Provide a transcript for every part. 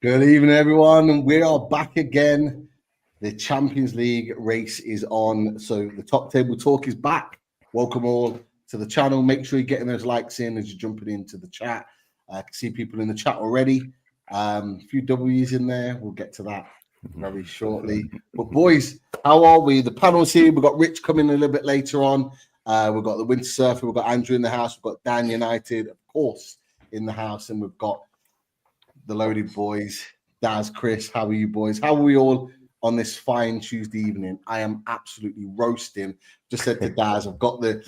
Good evening, everyone. We are back again. The Champions League race is on. So the top table talk is back. Welcome all to the channel. Make sure you're getting those likes in as you're jumping into the chat. I can see people in the chat already. A few W's in there. We'll get to that very shortly. But boys, how are we? The panel's here. We've got Rich coming a little bit later on. We've got the Winter Surfer. We've got Andrew in the house. We've got Dan United, of course, in the house. And we've got the Loaded Boys, Daz, Chris. How are you boys? How are we all on this fine Tuesday evening? I am absolutely roasting. Just said to Daz, I've got the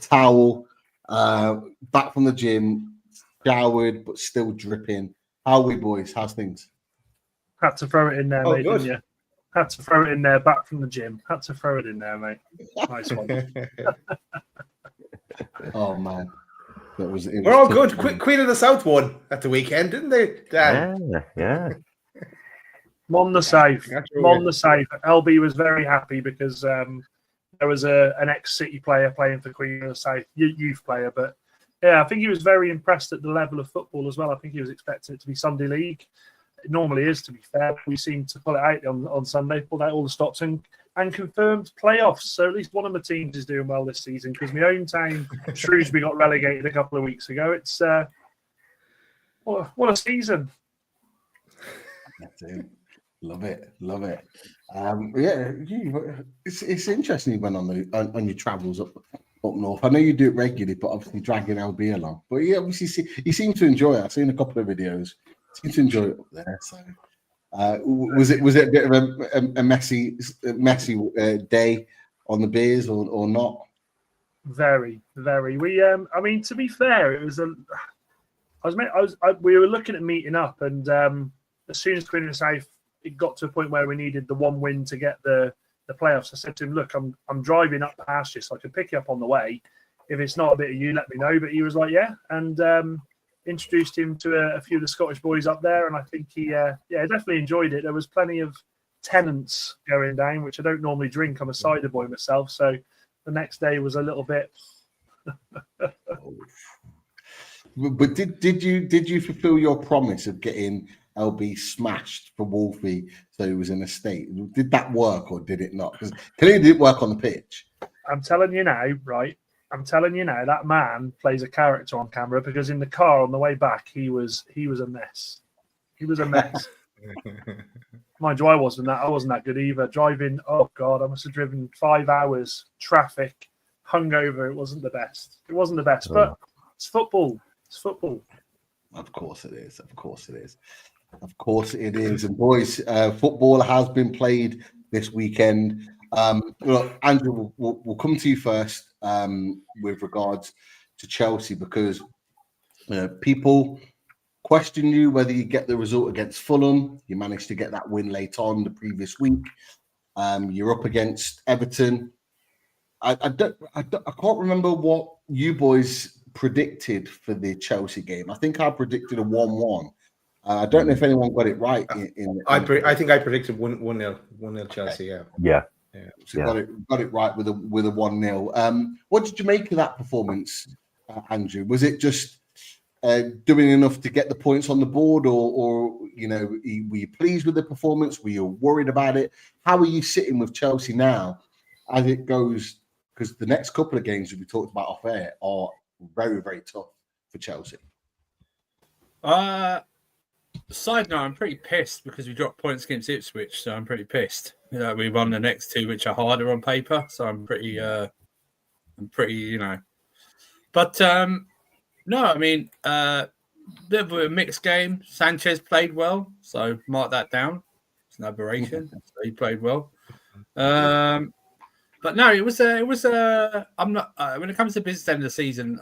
towel, back from the gym, showered, but still dripping. How are we boys? How's things? Had to throw it in there, mate, didn't you? Had to throw it in there, back from the gym. Had to throw it in there, mate. Nice one. Oh, man. We're all good. Queen of the South won at the weekend, didn't they, Dan? Yeah. On the save. LB was very happy because there was an ex-City player playing for Queen of the South, youth player. But, yeah, I think he was very impressed at the level of football as well. I think he was expecting it to be Sunday League. It normally is, to be fair. We seem to pull it out on Sunday, pulled out all the stops and confirmed playoffs. So at least one of the teams is doing well this season because my own town, Shrewsbury, got relegated a couple of weeks ago. It's what a season. That's it. Love it. Yeah, it's interesting you went on your travels up north. I know you do it regularly, but obviously dragging LB along. But yeah, obviously you seem to enjoy it. I've seen a couple of videos. Seem to enjoy it up there. So was it a bit of a messy day on the beers or not? Very. We I mean, to be fair, it was we were looking at meeting up, and as soon as Queen of the South, it got to a point where we needed the one win to get the playoffs. I said to him, "Look, I'm driving up past you, so I can pick you up on the way. If it's not a bit of you, let me know." But he was like, "Yeah," and introduced him to a few of the Scottish boys up there, and I think he definitely enjoyed it. There was plenty of Tennants going down, which I don't normally drink. I'm a cider boy myself, so the next day was a little bit. But did you fulfill your promise of getting LB smashed for Wolfie so he was in a state? Did that work or did it not? Because clearly it didn't work on the pitch. I'm telling you now, right? That man plays a character on camera because in the car on the way back, he was a mess. He was a mess. Mind you, I wasn't that good either. Driving, oh God, I must have driven 5 hours, traffic, hungover. It wasn't the best. But it's football. Of course it is. And boys, football has been played this weekend. Look, Andrew, we'll come to you first with regards to Chelsea because people question you whether you get the result against Fulham. You managed to get that win late on the previous week. You're up against Everton. I can't remember what you boys predicted for the Chelsea game. I think I predicted a 1-1. I don't know if anyone got it right. I think I predicted 1-0 Chelsea. Okay. Yeah. So got it right with a 1-0. What did you make of that performance, Andrew? Was it just doing enough to get the points on the board, or were you pleased with the performance? Were you worried about it? How are you sitting with Chelsea now as it goes? Because the next couple of games we talked about off air are very, very tough for Chelsea. Side note, I'm pretty pissed because we dropped points against Ipswich, so I'm pretty pissed. We won the next two, which are harder on paper, so I'm pretty, But no, I mean, bit of a mixed game. Sanchez played well, so mark that down. It's an aberration. So he played well. But no, it was I'm not when it comes to business end of the season.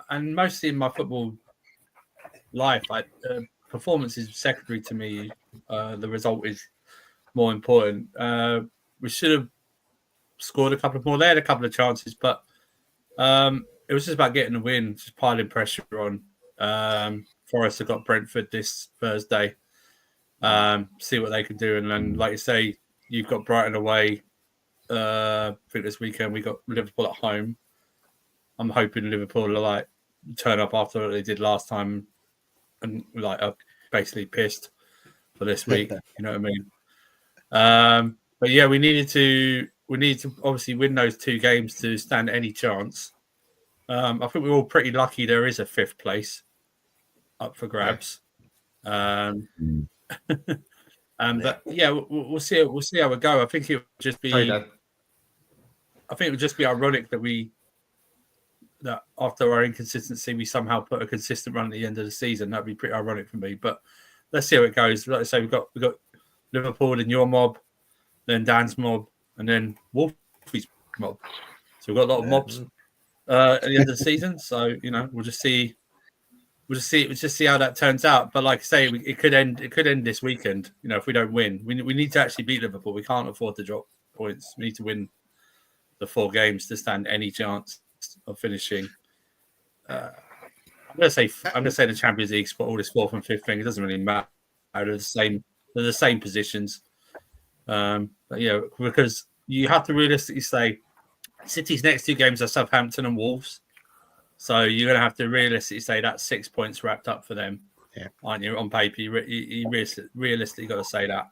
And mostly in my football life, performance is secondary to me. The result is more important. We should have scored a couple more. They had a couple of chances, but it was just about getting the win, just piling pressure on. Forest have got Brentford this Thursday. See what they can do, and then, like you say, you've got Brighton away. I think this weekend we got Liverpool at home. I'm hoping Liverpool will turn up after what they did last time, and are basically pissed. for this week. You know what I mean? But yeah, we need to obviously win those 2 games to stand any chance. I think we're all pretty lucky there is a 5th place up for grabs. But yeah, we'll see. We'll see how we go. I think it would just be. I think it would just be ironic that after our inconsistency, we somehow put a consistent run at the end of the season. That'd be pretty ironic for me. But let's see how it goes. Like I say, we've got Liverpool in your mob, then Dan's mob, and then Wolfie's mob. So we've got a lot of mobs at the end of the season. So we'll just see. We'll just see how that turns out. But like I say, it could end this weekend. If we don't win, we need to actually beat Liverpool. We can't afford to drop points. We need to win the 4 games to stand any chance of finishing. I'm gonna say the Champions League spot, all this 4th and 5th thing. It doesn't really matter. They're the same positions. But because you have to realistically say City's next 2 games are Southampton and Wolves. So you're going to have to realistically say that's 6 points wrapped up for them, aren't you? On paper, you realistically got to say that.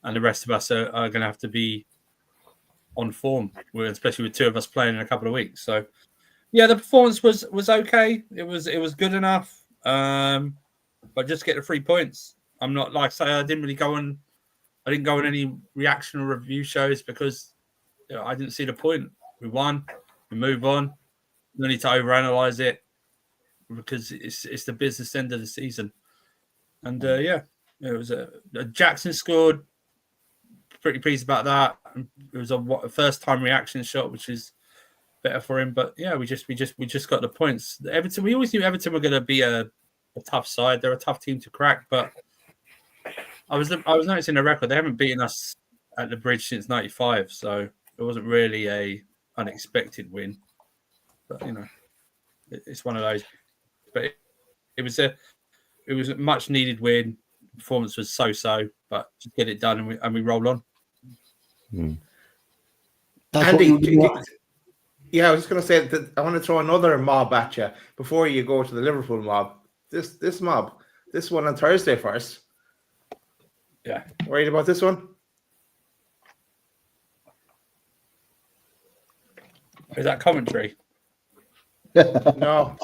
And the rest of us are going to have to be on form, especially with 2 of us playing in a couple of weeks. So, yeah, the performance was okay. It was good enough, but just get the 3 points. I'm not like say I didn't go on any reaction or review shows because I didn't see the point. We won, we move on. No need to overanalyze it because it's the business end of the season. And it was Jackson scored. Pretty pleased about that. It was a first time reaction shot, which is better for him. But yeah, we just got the points. Everton. We always knew Everton were going to be a tough side. They're a tough team to crack. But I was noticing the record. They haven't beaten us at the Bridge since '95, so it wasn't really a unexpected win. But it's one of those. But it was a much needed win. Performance was so, but just get it done and we roll on. Andy, I was just going to say that I want to throw another mob at you before you go to the Liverpool mob. This mob, this one on Thursday first. Yeah, worried about this one? Is that commentary? No.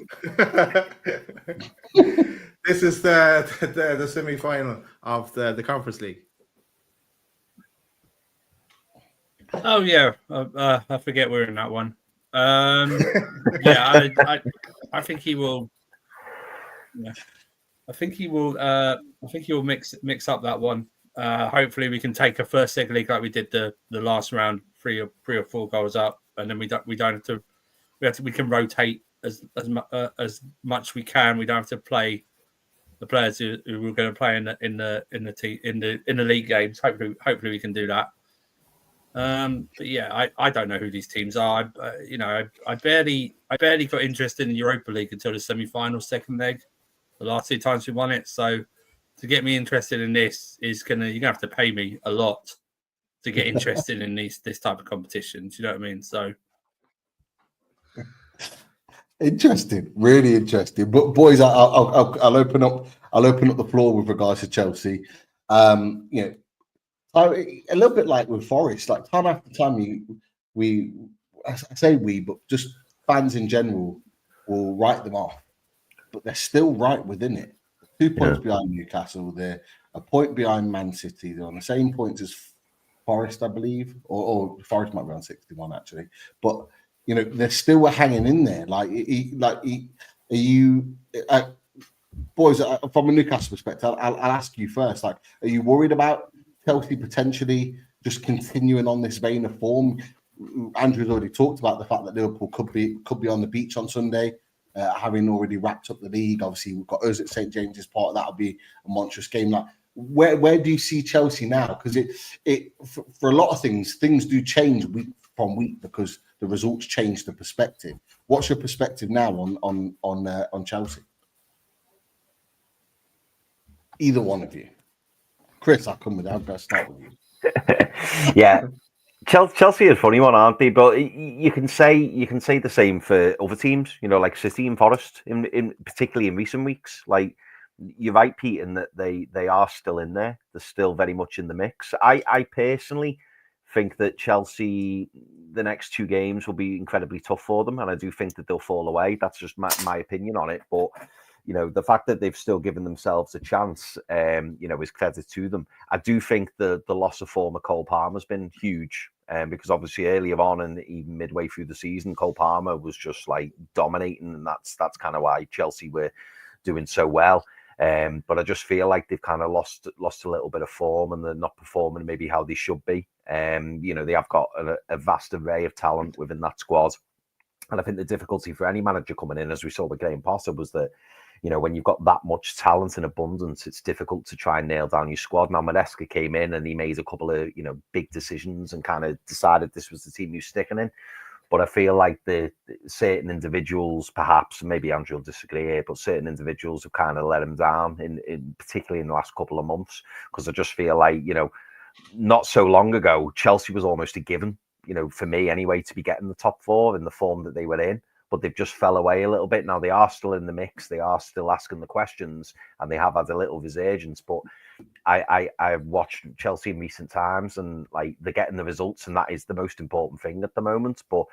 This is the semi-final of the Conference League. Oh yeah, I forget we're in that one. Yeah, I think he will. Yeah, I think he will. I think he will mix up that one. Hopefully, we can take a first second league like we did the last round, 3 or 4 goals up, and then we don't have to. We can rotate as much we can. We don't have to play the players who we're going to play in the league games. Hopefully we can do that. But yeah, I don't know who these teams are. I barely got interested in Europa League until the semi-final second leg. The last 2 times we won it. So to get me interested in this you're gonna have to pay me a lot to get interested in this type of competitions. You know what I mean? So. Interesting, really interesting. But boys, I'll open up the floor with regards to Chelsea. A little bit like with Forest, like time after time, I say we, but just fans in general will write them off, but they're still right within it. 2 points behind Newcastle, they're a point behind Man City. They're on the same points as Forest, I believe, or Forest might be on 61 actually, but. They're still hanging in there. Boys, from a Newcastle perspective, I'll ask you first. Like, are you worried about Chelsea potentially just continuing on this vein of form? Andrew's already talked about the fact that Liverpool could be on the beach on Sunday, having already wrapped up the league. Obviously, we've got us at St James's Park. That'll be a monstrous game. Like, where do you see Chelsea now? Because for a lot of things do change week from week because the results change the perspective. What's your perspective now on Chelsea? Either one of you. Chris, I'll come with that. I'm going to start with you. Yeah. Chelsea is a funny one, aren't they? But you can say the same for other teams, like City and Forest, in particularly in recent weeks. Like you're right, Pete, in that they are still in there. They're still very much in the mix. I personally think that Chelsea, the next 2 games will be incredibly tough for them, and I do think that they'll fall away. That's just my opinion on it. But the fact that they've still given themselves a chance, is credit to them. I do think the loss of former Cole Palmer has been huge, because obviously earlier on and even midway through the season, Cole Palmer was just like dominating, and that's kind of why Chelsea were doing so well. But I just feel like they've kind of lost a little bit of form, and they're not performing maybe how they should be. They have got a vast array of talent within that squad. And I think the difficulty for any manager coming in, as we saw with Graham Potter, was that, when you've got that much talent in abundance, it's difficult to try and nail down your squad. Now, Moresca came in and he made a couple of, big decisions and kind of decided this was the team he was sticking in. But I feel like the certain individuals, perhaps, maybe Andrew will disagree here, but certain individuals have kind of let him down, particularly in the last couple of months, because I just feel like, not so long ago, Chelsea was almost a given, for me anyway, to be getting the top 4 in the form that they were in. But they've just fell away a little bit. Now they are still in the mix. They are still asking the questions, and they have had a little resurgence. But I've watched Chelsea in recent times, and like they're getting the results, and that is the most important thing at the moment. But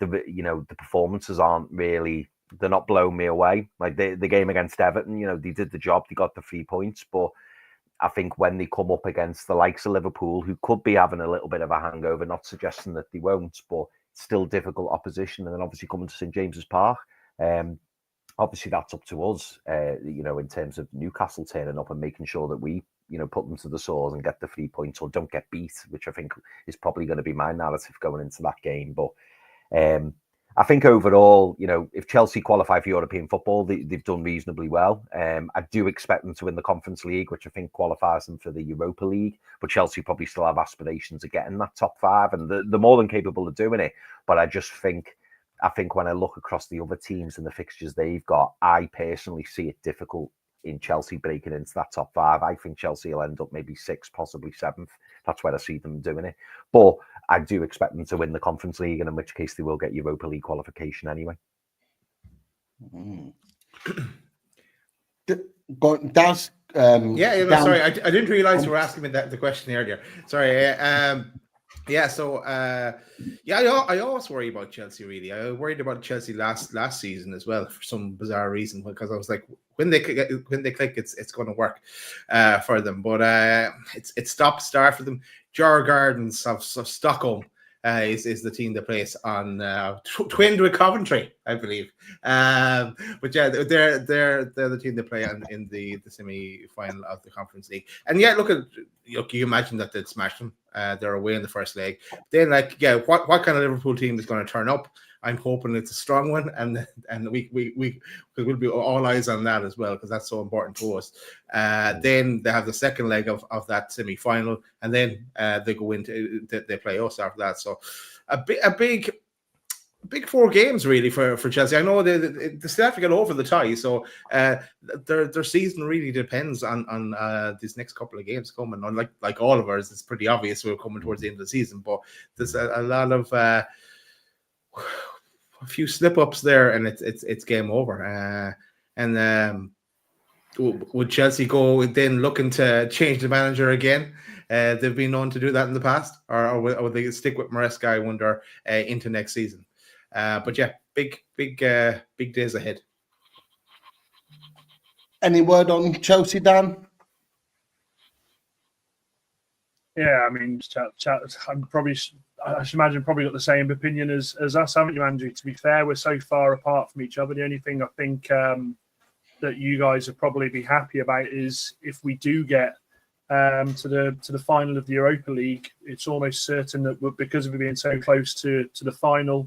the performances aren't really. They're not blowing me away. Like the game against Everton, they did the job. They got the 3 points, but I think when they come up against the likes of Liverpool, who could be having a little bit of a hangover, not suggesting that they won't, but still difficult opposition, and then obviously coming to St James's Park. Obviously that's up to us, in terms of Newcastle turning up and making sure that we, put them to the sword and get the 3 points or don't get beat, which I think is probably going to be my narrative going into that game. But I think overall, if Chelsea qualify for European football, they've done reasonably well. I do expect them to win the Conference League, which I think qualifies them for the Europa League. But Chelsea probably still have aspirations of getting that top 5, and they're more than capable of doing it. But I think when I look across the other teams and the fixtures they've got, I personally see it difficult in Chelsea breaking into that top 5. I think Chelsea will end up maybe 6th, possibly 7th. That's where I see them doing it. But I do expect them to win the Conference League, and in which case they will get Europa League qualification anyway. Daz, sorry, I didn't realize you were asking me the question earlier. Sorry. I always worry about Chelsea, really. I worried about Chelsea last season as well for some bizarre reason, because I was like, when they click, it's going to work for them. But it's stop-start for them. Jar Gardens of Stockholm is the team that plays on twinned with Coventry, I believe. But yeah, they're the team that play in the semi-final of the Conference League. And yeah, look, you imagine that they'd smash them. They're away in the first leg. Then, what kind of Liverpool team is going to turn up? I'm hoping it's a strong one, and we'll be all eyes on that as well, because that's so important to us. Then they have the second leg of that semi-final, and then they go into they play us after that. So a big 4 games really for Chelsea. I know they still have to get over the tie, so their season really depends on these next couple of games coming. On like all of ours, it's pretty obvious we're coming towards the end of the season, but there's a lot of a few slip-ups there, and it's game over. Would Chelsea go then looking to change the manager again? They've been known to do that in the past, or would they stick with Moresca, I wonder, into next season? But yeah, big days ahead. Any word on Chelsea, Dan? Yeah, I mean, I should imagine probably got the same opinion as us, haven't you, Andrew? To be fair, we're so far apart from each other. The only thing I think that you guys would probably be happy about is if we do get to the final of the Europa League, it's almost certain that because of it being so close to the final,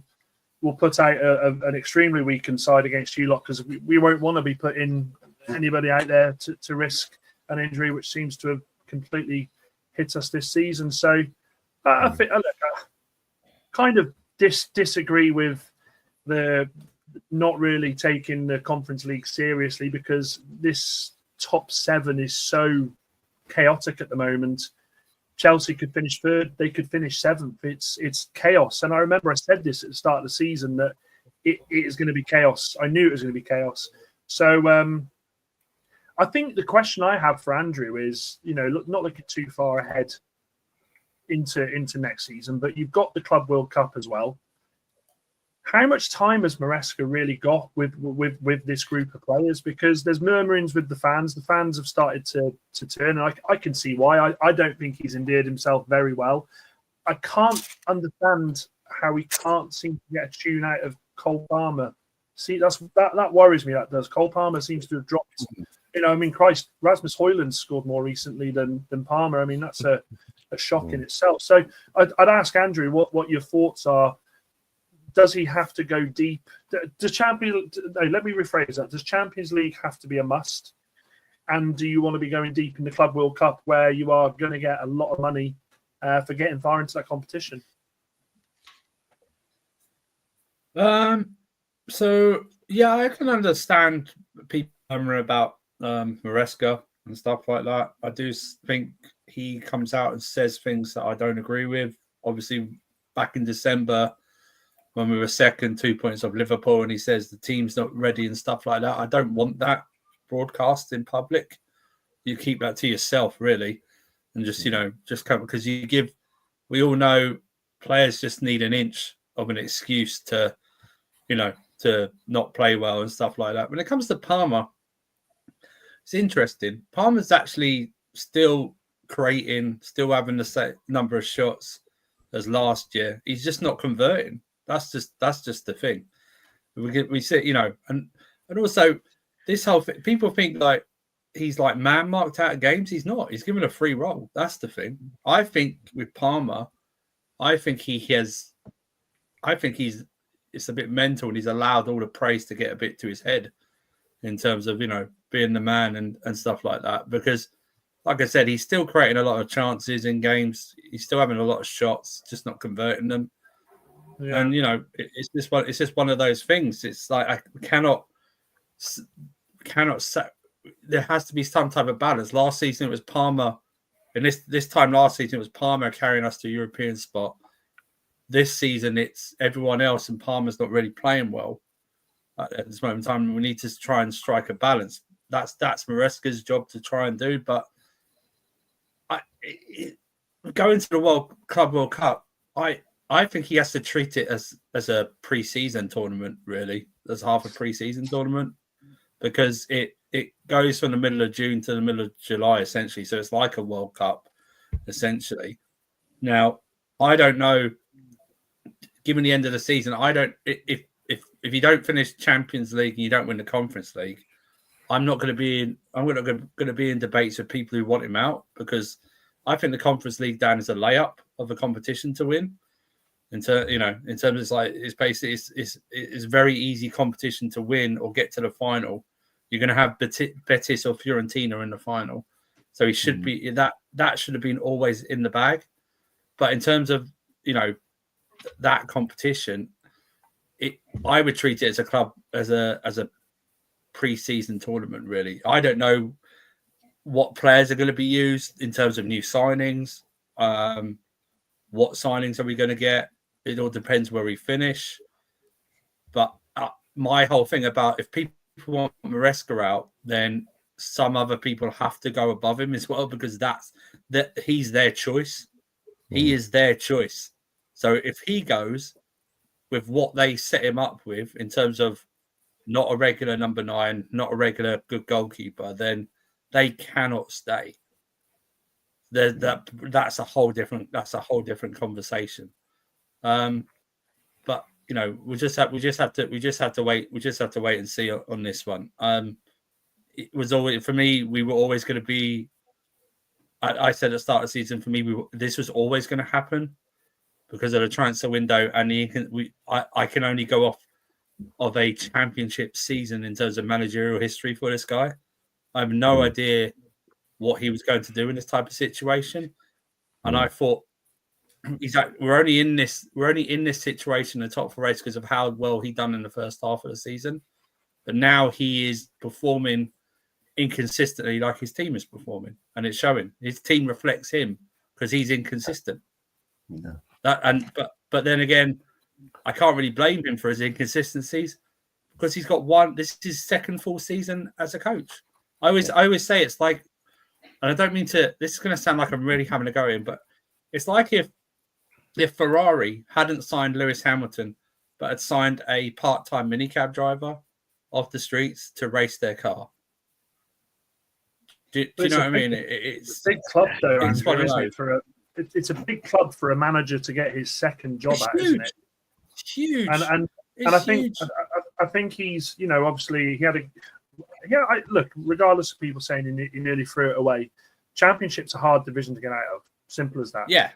we'll put out an extremely weakened side against you lot, because we won't want to be putting anybody out there to risk an injury, which seems to have completely hit us this season. So I think I kind of disagree with the not really taking the Conference League seriously, because this top 7 is so chaotic at the moment. Chelsea could finish 3rd, they could finish 7th. It's chaos. And I remember I said this at the start of the season, that it is going to be chaos. I knew it was going to be chaos. So I think the question I have for Andrew is, not looking too far ahead into next season, but you've got the Club World Cup as well. How much time has Moresca really got with this group of players? Because there's murmurings with the fans. The fans have started to turn, and I can see why. I don't think he's endeared himself very well. I can't understand how he can't seem to get a tune out of Cole Palmer. See, that worries me. That does. Cole Palmer seems to have dropped. Christ, Rasmus Højlund scored more recently than Palmer. I mean, that's a shock in itself. So I'd ask Andrew what your thoughts are. Does he have to go deep? Let me rephrase that. Does Champions League have to be a must? And do you want to be going deep in the Club World Cup where you are going to get a lot of money for getting far into that competition? So yeah, I can understand people murmuring about Moresca and stuff like that. I do think he comes out and says things that I don't agree with. Obviously, back in December, when we were second, 2 points off Liverpool, and he says the team's not ready and stuff like that. I don't want that broadcast in public. You keep that to yourself, really, and just come, because we all know players just need an inch of an excuse to not play well and stuff like that. When it comes to Palmer, it's interesting. Palmer's actually still creating, still having the same number of shots as last year. He's just not converting. That's just the thing. We say, and also this whole thing, people think like he's like man marked out of games. He's not. He's given a free role. That's the thing. I think with Palmer, it's a bit mental, and he's allowed all the praise to get a bit to his head in terms of being the man and stuff like that. Because, like I said, he's still creating a lot of chances in games. He's still having a lot of shots, just not converting them. Yeah. And it's just one of those things. It's like I cannot say, there has to be some type of balance. Last season it was Palmer, and this time last season it was Palmer carrying us to a European spot. This season it's everyone else, and Palmer's not really playing well at this moment in time. We need to try and strike a balance. That's Moresca's job to try and do. But going to the Club World Cup, I think he has to treat it as a pre-season tournament, really, as half a pre-season tournament, because it goes from the middle of June to the middle of July, essentially. So it's like a World Cup, essentially. Now, I don't know, given the end of the season, if you don't finish Champions League and you don't win the Conference League, I'm not going to be in debates with people who want him out, because I think the Conference League down is a layup of a competition to win. In terms of it's basically it's very easy competition to win or get to the final. You're going to have Betis or Fiorentina in the final, so he should be that should have been always in the bag. But in terms of that competition, I would treat it as a club as a pre-season tournament. Really, I don't know what players are going to be used in terms of new signings. What signings are we going to get? It all depends where we finish. But my whole thing about, if people want Moresca out, then some other people have to go above him as well, because he's their choice. He is their choice. So if he goes with what they set him up with in terms of not a regular number 9, not a regular good goalkeeper, then they cannot stay. That's a whole different conversation. But we just have to wait and see on this one. It was always, for me, we were always going to be. I said at the start of the season, for me, this was always going to happen because of the transfer window, and I can only go off of a championship season in terms of managerial history for this guy. I have no idea what he was going to do in this type of situation, and I thought we're only in this situation in the top 4 race because of how well he done in the first half of the season, but now he is performing inconsistently like his team is performing, and it's showing. His team reflects him because he's inconsistent. Yeah. But then again, I can't really blame him for his inconsistencies because he's got this is his second full season as a coach. I always say it's like, and I don't mean to. This is going to sound like I'm really having a go in, but it's like if Ferrari hadn't signed Lewis Hamilton, but had signed a part-time minicab driver off the streets to race their car. Do you know what I mean? It's a big club, though, it's Andrew, isn't it? It's a big club for a manager to get his second job at, isn't it? It's huge. And I think he's, obviously he had look, regardless of people saying he nearly threw it away, Championship's a hard division to get out of. Simple as that. Yeah.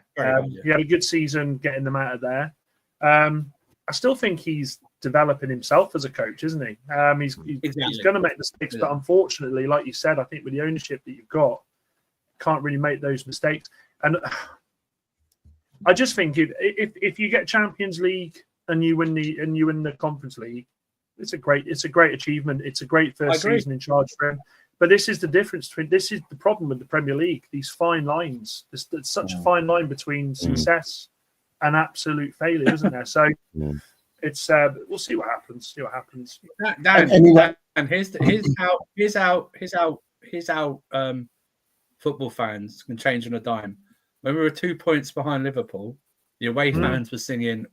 He had a good season getting them out of there. I still think he's developing himself as a coach, isn't he? He's going to make mistakes, but unfortunately, like you said, I think with the ownership that you've got, can't really make those mistakes. And I just think if you get Champions League and you win the Conference League, it's a great achievement. It's a great first season in charge for him. But this is the difference this is the problem with the Premier League. These fine lines. There's such a fine line between success and absolute failure, isn't there? So it's we'll see what happens. And here's how football fans can change on a dime. When we were 2 points behind Liverpool, the away fans were singing,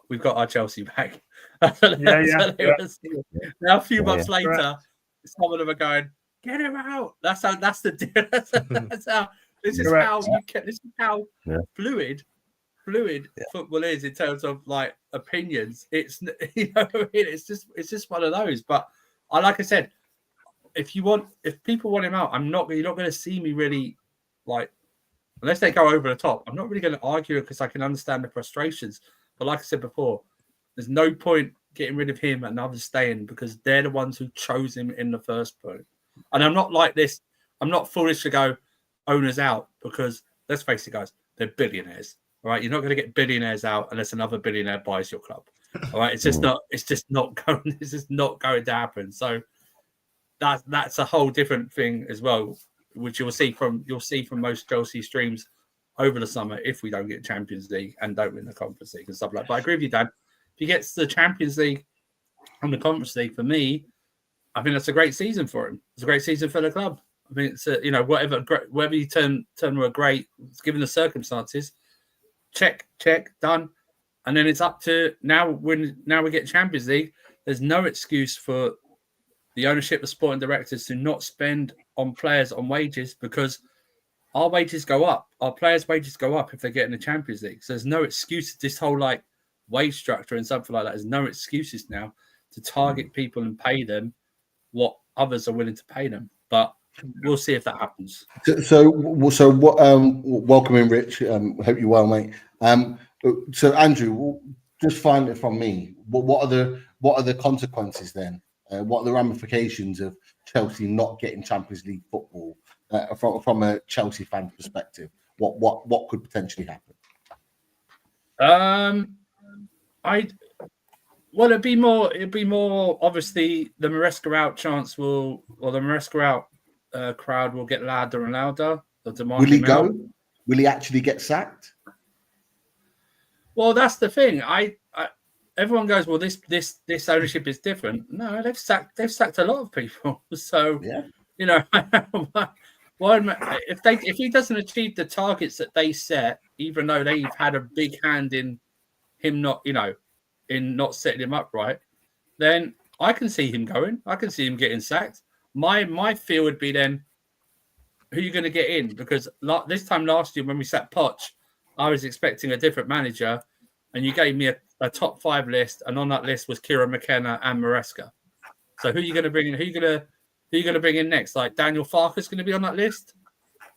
"We've got our Chelsea back." Now a few months later, some of them are going, "Get him out!" This is how fluid football is in terms of like opinions. It's it's just one of those. But like I said, if people want him out, you're not going to see me really like, unless they go over the top. I'm not really going to argue because I can understand the frustrations. But like I said before, there's no point getting rid of him and others staying because they're the ones who chose him in the first place. And I'm not like this. I'm not foolish to go owners out because let's face it, guys, they're billionaires. All right, you're not going to get billionaires out unless another billionaire buys your club. All right, it's just not going to happen. So that's a whole different thing as well, which you'll see from most Chelsea streams over the summer if we don't get Champions League and don't win the Conference League and stuff like that. But I agree with you, Dan. If he gets the Champions League and the Conference League, for me, I think that's a great season for him. It's a great season for the club. I mean, it's whatever you turn were great, given the circumstances. Check, done. And then it's up to now we get Champions League. There's no excuse for the ownership of sporting directors to not spend on players on wages because our wages go up. Our players' wages go up if they get in the Champions League. So there's no excuse. This whole like wage structure and something like that. There's no excuses now to target people and pay them what others are willing to pay them. But we'll see if that happens. So what? Welcome in, Rich. Hope you're well, mate. So Andrew, just find it from me. What are the consequences then? What are the ramifications of Chelsea not getting Champions League football from a Chelsea fan perspective? What could potentially happen? It'd be more obviously the Moresca out chance the Moresca out crowd will get louder and louder. Will he go? Will he actually get sacked? Well, that's the thing. Everyone goes, well, this ownership is different. No, they've sacked a lot of people. So if he doesn't achieve the targets that they set, even though they've had a big hand in him not setting him up right, then I can see him going. I can see him getting sacked. My fear would be then, who are you going to get in? Because this time last year when we sat Poch, I was expecting a different manager, and you gave me a top 5 list, and on that list was Kieran McKenna and Moresca. So who are you going to bring in? Who are you going to bring in next? Like Daniel Farker's going to be on that list,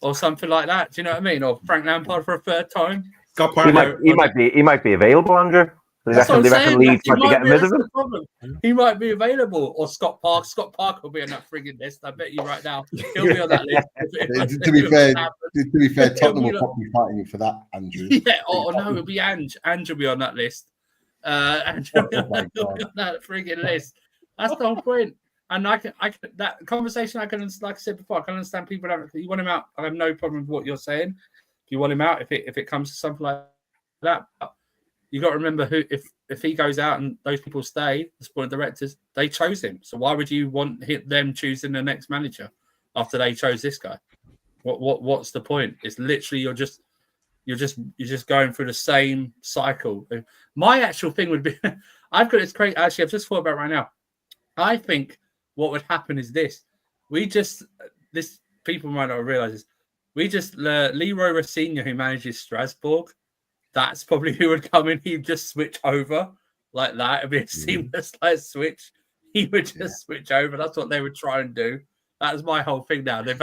or something like that. Do you know what I mean? Or Frank Lampard for a third time. He might be available, Andrew. That's what I'm saying. Leeds might be getting rid of him. He might be available, or Scott Park. Scott Park will be on that frigging list. I bet you right now he'll be on that list. To be fair, Tottenham will probably be fighting you for that, Andrew. Yeah, no, it'll be Ange. Ange will be on that list. Ange will be on that frigging list. That's the whole point. And I can that conversation. Like I said before, I can understand people. You want him out. I have no problem with what you're saying. If you want him out, if it comes to something like that. But you got to remember who, if he goes out and those people stay, the sporting directors, they chose him. So why would you want them choosing the next manager? after they chose this guy. What's the point? It's literally you're just going through the same cycle. My actual thing would be, I've got this crazy. Actually, I've just thought about it right now. I think what would happen is this: people might not realize this. We just Leroy Rossignol, who manages Strasbourg, that's probably who would come in. He'd just switch over like that. It'd be a seamless switch. He would just switch over. That's what they would try and do. That's my whole thing now. They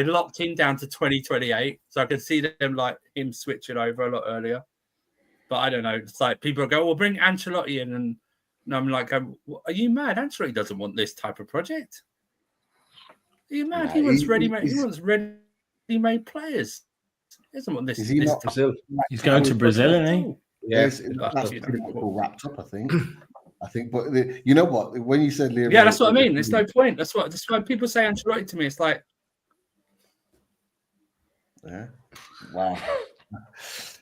locked him down to 2028, so I can see them like him switching over a lot earlier. But I don't know. It's like people go, "Well, bring Ancelotti in," and I'm like, "Are you mad? Ancelotti doesn't want this type of project. Are you mad? He wants ready-made. He wants ready-made players. He doesn't want this." Is he not Brazil? He's going to Brazil, isn't he? Yes, that's pretty all wrapped up, I think. But you know what? When you said Leroy, yeah, that's what I mean. There's no point. That's why people say Ancelotti to me. It's like, yeah, wow.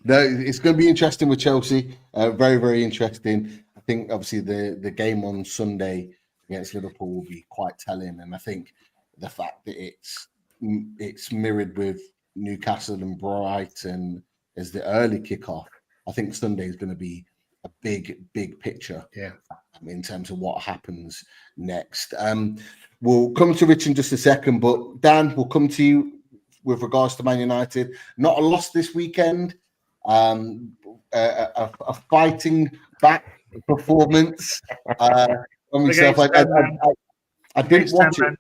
No, it's going to be interesting with Chelsea. Very, very interesting. I think obviously the game on Sunday against Liverpool will be quite telling, and I think the fact that it's mirrored with Newcastle and Brighton as the early kickoff. I think Sunday is going to be a big picture. Yeah. In terms of what happens next. We'll come to Rich in just a second, but Dan, we'll come to you with regards to Man United. Not a loss this weekend. A fighting back performance. From myself. I didn't watch it.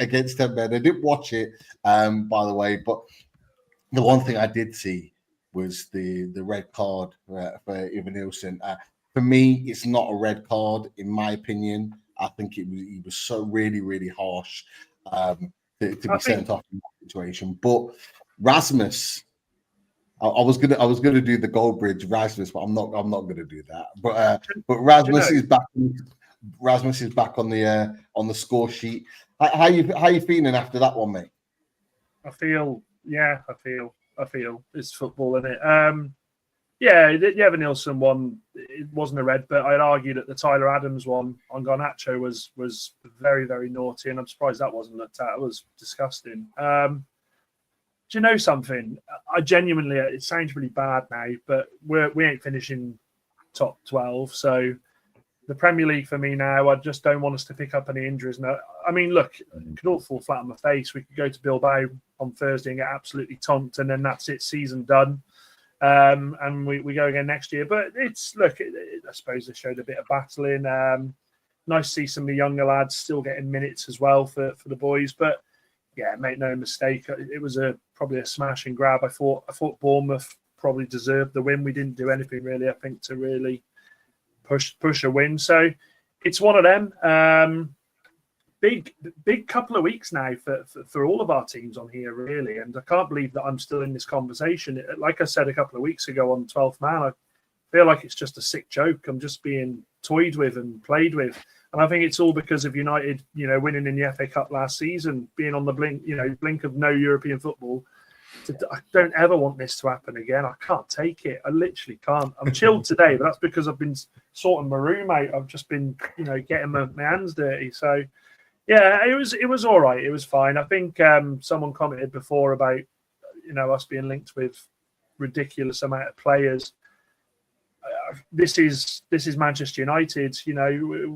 Against 10 men. I didn't watch it, by the way, but the one thing I did see was the red card for Ivan Nilsson. For me, it's not a red card, in my opinion. I think he was so really harsh to be sent off in that situation. But Rasmus, I was gonna do the Goldbridge Rasmus, but I'm not gonna do that. But Rasmus is back. Rasmus is back on the score sheet. How you feeling after that one, mate? I feel it's football, isn't it? The Evan Nilsson one, it wasn't a red, but I'd argue that the Tyler Adams one on Garnacho was very, very naughty, and I'm surprised that wasn't looked at. It was disgusting. Do you know something? I genuinely, it sounds really bad now, but we ain't finishing top 12, so the Premier League for me now, I just don't want us to pick up any injuries. No, I mean, look, it could all fall flat on my face. We could go to Bilbao on Thursday and get absolutely tonked, and then that's it, season done. And we go again next year. But I suppose they showed a bit of battling. Nice to see some of the younger lads still getting minutes as well for the boys. But yeah, make no mistake, it was probably a smash and grab. I thought Bournemouth probably deserved the win. We didn't do anything really, I think, to really push a win. So it's one of them. Big couple of weeks now for all of our teams on here, really. And I can't believe that I'm still in this conversation. Like I said a couple of weeks ago on 12th Man, I feel like it's just a sick joke. I'm just being toyed with and played with. And I think it's all because of United, winning in the FA Cup last season, being on the blink of no European football. I don't ever want this to happen again. I can't take it. I literally can't. I'm chilled today, but that's because I've been sorting my room out. I've just been, getting my hands dirty. So, yeah, it was all right. It was fine. I think someone commented before about, us being linked with ridiculous amount of players. This is Manchester United.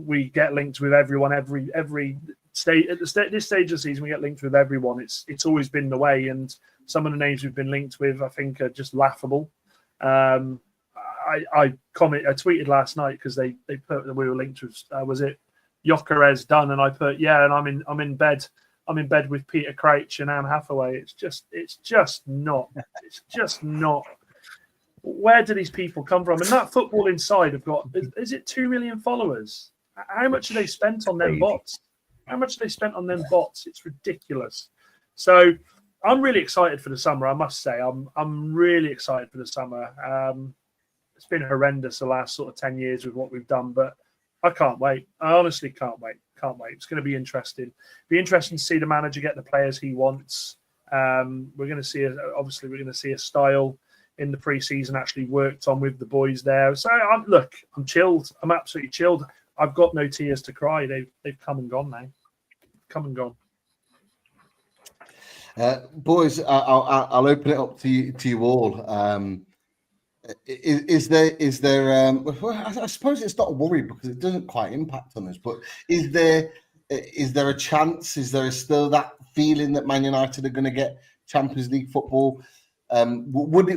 We get linked with everyone every stage at this stage of the season. We get linked with everyone. It's always been the way, and some of the names we've been linked with, I think, are just laughable. I tweeted last night because they put that we were linked with. Was it Gyökeres done? And I put and I'm in bed. I'm in bed with Peter Crouch and Anne Hathaway. It's just not. Where do these people come from? And that Football Inside have got, is it 2 million followers? How much have they spent on them bots? It's ridiculous. So I'm really excited for the summer, I must say. I'm really excited for the summer. It's been horrendous the last sort of 10 years with what we've done, but I can't wait. I honestly can't wait. It's going to be interesting. Be interesting to see the manager get the players he wants. We're going to see a style in the pre-season actually worked on with the boys there. So I'm chilled. I'm absolutely chilled. I've got no tears to cry. They've come and gone now. Come and gone. Boys, I'll open it up to you all. Is there well, I suppose it's not a worry because it doesn't quite impact on us, but is there a chance, is there still that feeling that Man United are going to get Champions League football? Would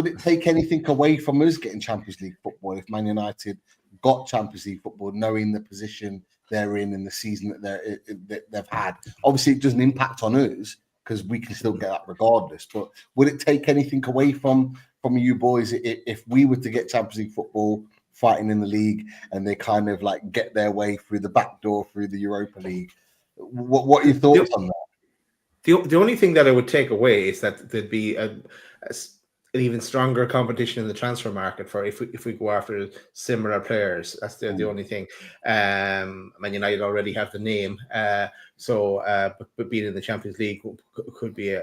it take anything away from us getting Champions League football if Man United got Champions League football, knowing the position they're in the season that they've had? Obviously it doesn't impact on us because we can still get that regardless, but would it take anything away from you boys if we were to get Champions League football, fighting in the league, and they kind of like get their way through the back door through the Europa League? What are your thoughts on that? The only thing that I would take away is that there'd be an even stronger competition in the transfer market for if we go after similar players. That's the only thing. Man United already have the name, but being in the Champions League could be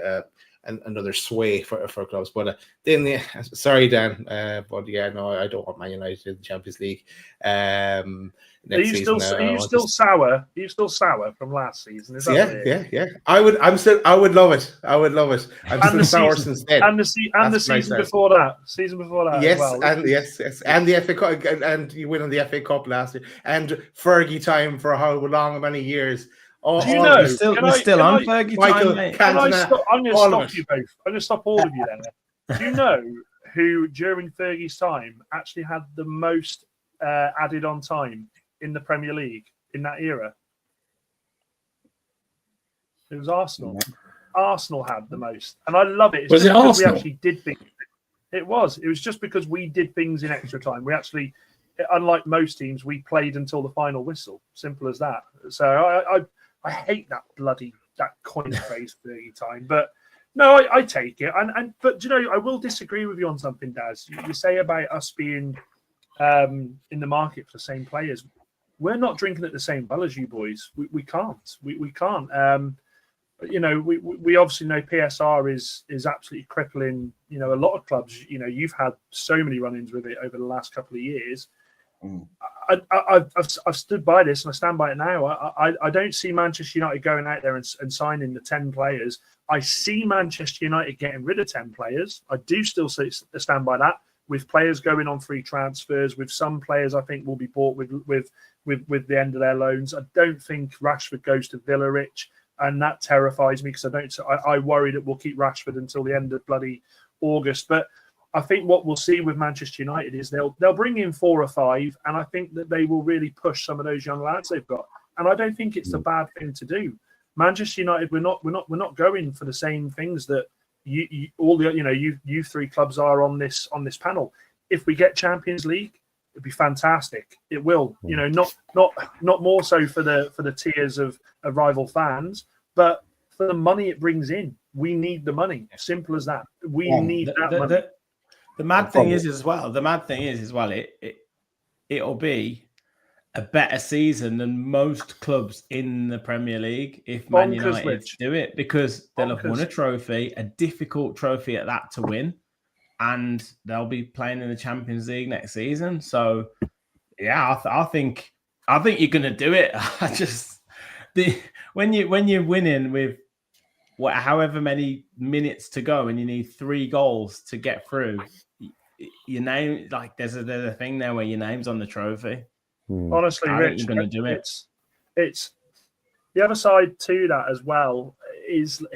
another sway for clubs. But then, sorry, Dan, but yeah, no, I don't want Man United in the Champions League. Are you still sour? Are you still sour from last season? Is that yeah. I would love it. I'm still sour since then. And the season before that. Yes, as well. And the FA Cup, and you win on the FA Cup last year, and Fergie time for how long, many years. Do you know? We're still on Fergie time, mate. I'm going to stop you both. I'm going to stop all of you then. Do you know who during Fergie's time actually had the most added on time in the Premier League in that era? It was Arsenal. Arsenal had the most, and I love it. Was it Arsenal? We actually did things. It was just because we did things in extra time. We actually, unlike most teams, we played until the final whistle. Simple as that. So I hate that coin phrase Fergie time, but no, I take it. But you know, I will disagree with you on something, Daz. You say about us being in the market for the same players. We're not drinking at the same well as you boys. We can't. We can't. You know, we obviously know PSR is absolutely crippling. You know, a lot of clubs. You know, you've had so many run-ins with it over the last couple of years. I've stood by this and I stand by it now. I don't see Manchester United going out there and signing the 10 players. I see Manchester United getting rid of 10 players. I do still stand by that, with players going on free transfers, with some players I think will be bought with the end of their loans. I don't think Rashford goes to Villa, Rich, and that terrifies me because I worry that we'll keep Rashford until the end of bloody August. But I think what we'll see with Manchester United is they'll bring in 4 or 5, and I think that they will really push some of those young lads they've got. And I don't think it's a bad thing to do. Manchester United, we're not going for the same things that you 3 clubs are on this panel. If we get Champions League, it'd be fantastic. It will, you know, not more so for the tiers of rival fans, but for the money it brings in. We need the money. Simple as that. We need that money. The mad thing is as well. It'll be a better season than most clubs in the Premier League if Man United do it, because they'll have won a trophy, a difficult trophy at that to win, and they'll be playing in the Champions League next season. So, yeah, I think you're going to do it. When you're winning with however many minutes to go and you need 3 goals to get through, your name, like there's a thing there where your name's on the trophy. Honestly, Rich, you're going to do it. It's the other side to that as well is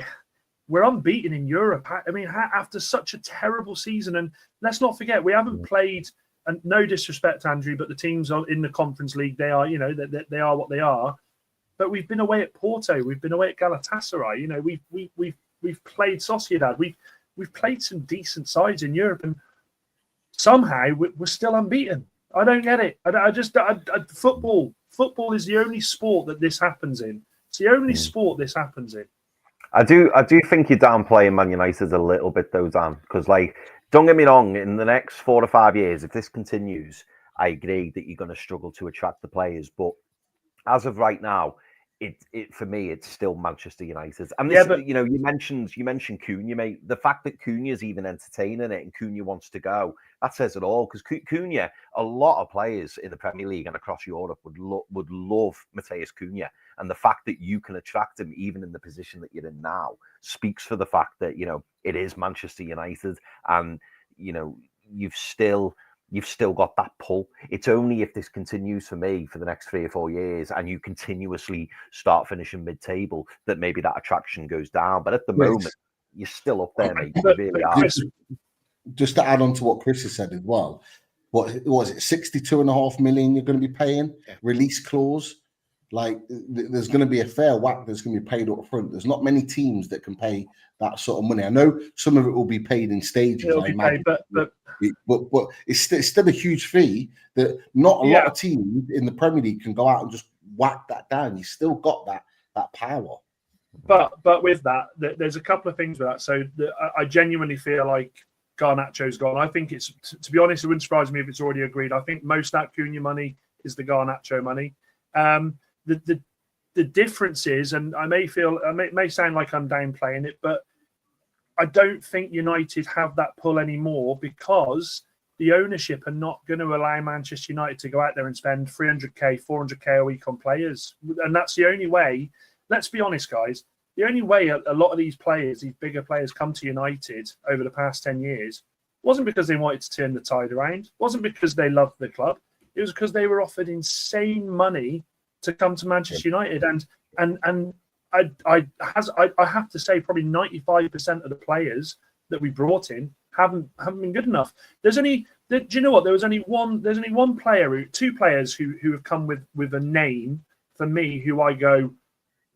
we're unbeaten in Europe. I mean, after such a terrible season, and let's not forget we haven't played. And no disrespect, Andrew, but the teams are in the Conference League. They are, you know, they are what they are. But we've been away at Porto. We've been away at Galatasaray. You know, we've played Sociedad. We've played some decent sides in Europe, and somehow we're still unbeaten. I don't get it. Football is the only sport that this happens in. It's the only sport this happens in. I do think you're downplaying Man United a little bit though, Dan, because like, don't get me wrong, in the next 4 to 5 years, if this continues, I agree that you're going to struggle to attract the players. But as of right now, it for me, it's still Manchester United. And Yeah, this, but- you mentioned Cunha, mate. The fact that Cunha's even entertaining it and Cunha wants to go, that says it all. Because Cunha, a lot of players in the Premier League and across Europe would love Mateus Cunha, and the fact that you can attract him even in the position that you're in now speaks for the fact that it is Manchester United, and you've still got that pull. It's only if this continues for me for the next 3 or 4 years and you continuously start finishing mid-table that maybe that attraction goes down. But at the moment, you're still up there, mate. You really are. Just to add on to what Chris has said as well, what was it, 62.5 million you're going to be paying? Yeah. Release clause. Like, there's going to be a fair whack that's going to be paid up front. There's not many teams that can pay that sort of money. I know some of it will be paid in stages. It'll be paid, but it's still a huge fee that not a lot of teams in the Premier League can go out and just whack that down. You still got that power. But with that, there's a couple of things with that. So I genuinely feel like Garnacho's gone. I think it's, to be honest, it wouldn't surprise me if it's already agreed. I think most of that Cunha money is the Garnacho money. The difference is, and I may sound like I'm downplaying it, but I don't think United have that pull anymore because the ownership are not going to allow Manchester United to go out there and spend 300k, 400k a week on players. And that's the only way, let's be honest, guys, the only way a lot of these players, these bigger players, come to United over the past 10 years wasn't because they wanted to turn the tide around, wasn't because they loved the club. It was because they were offered insane money to come to Manchester United. And I have to say probably 95% of the players that we brought in haven't been good enough. Do you know what? There's only one player, two players who have come with a name for me who I go,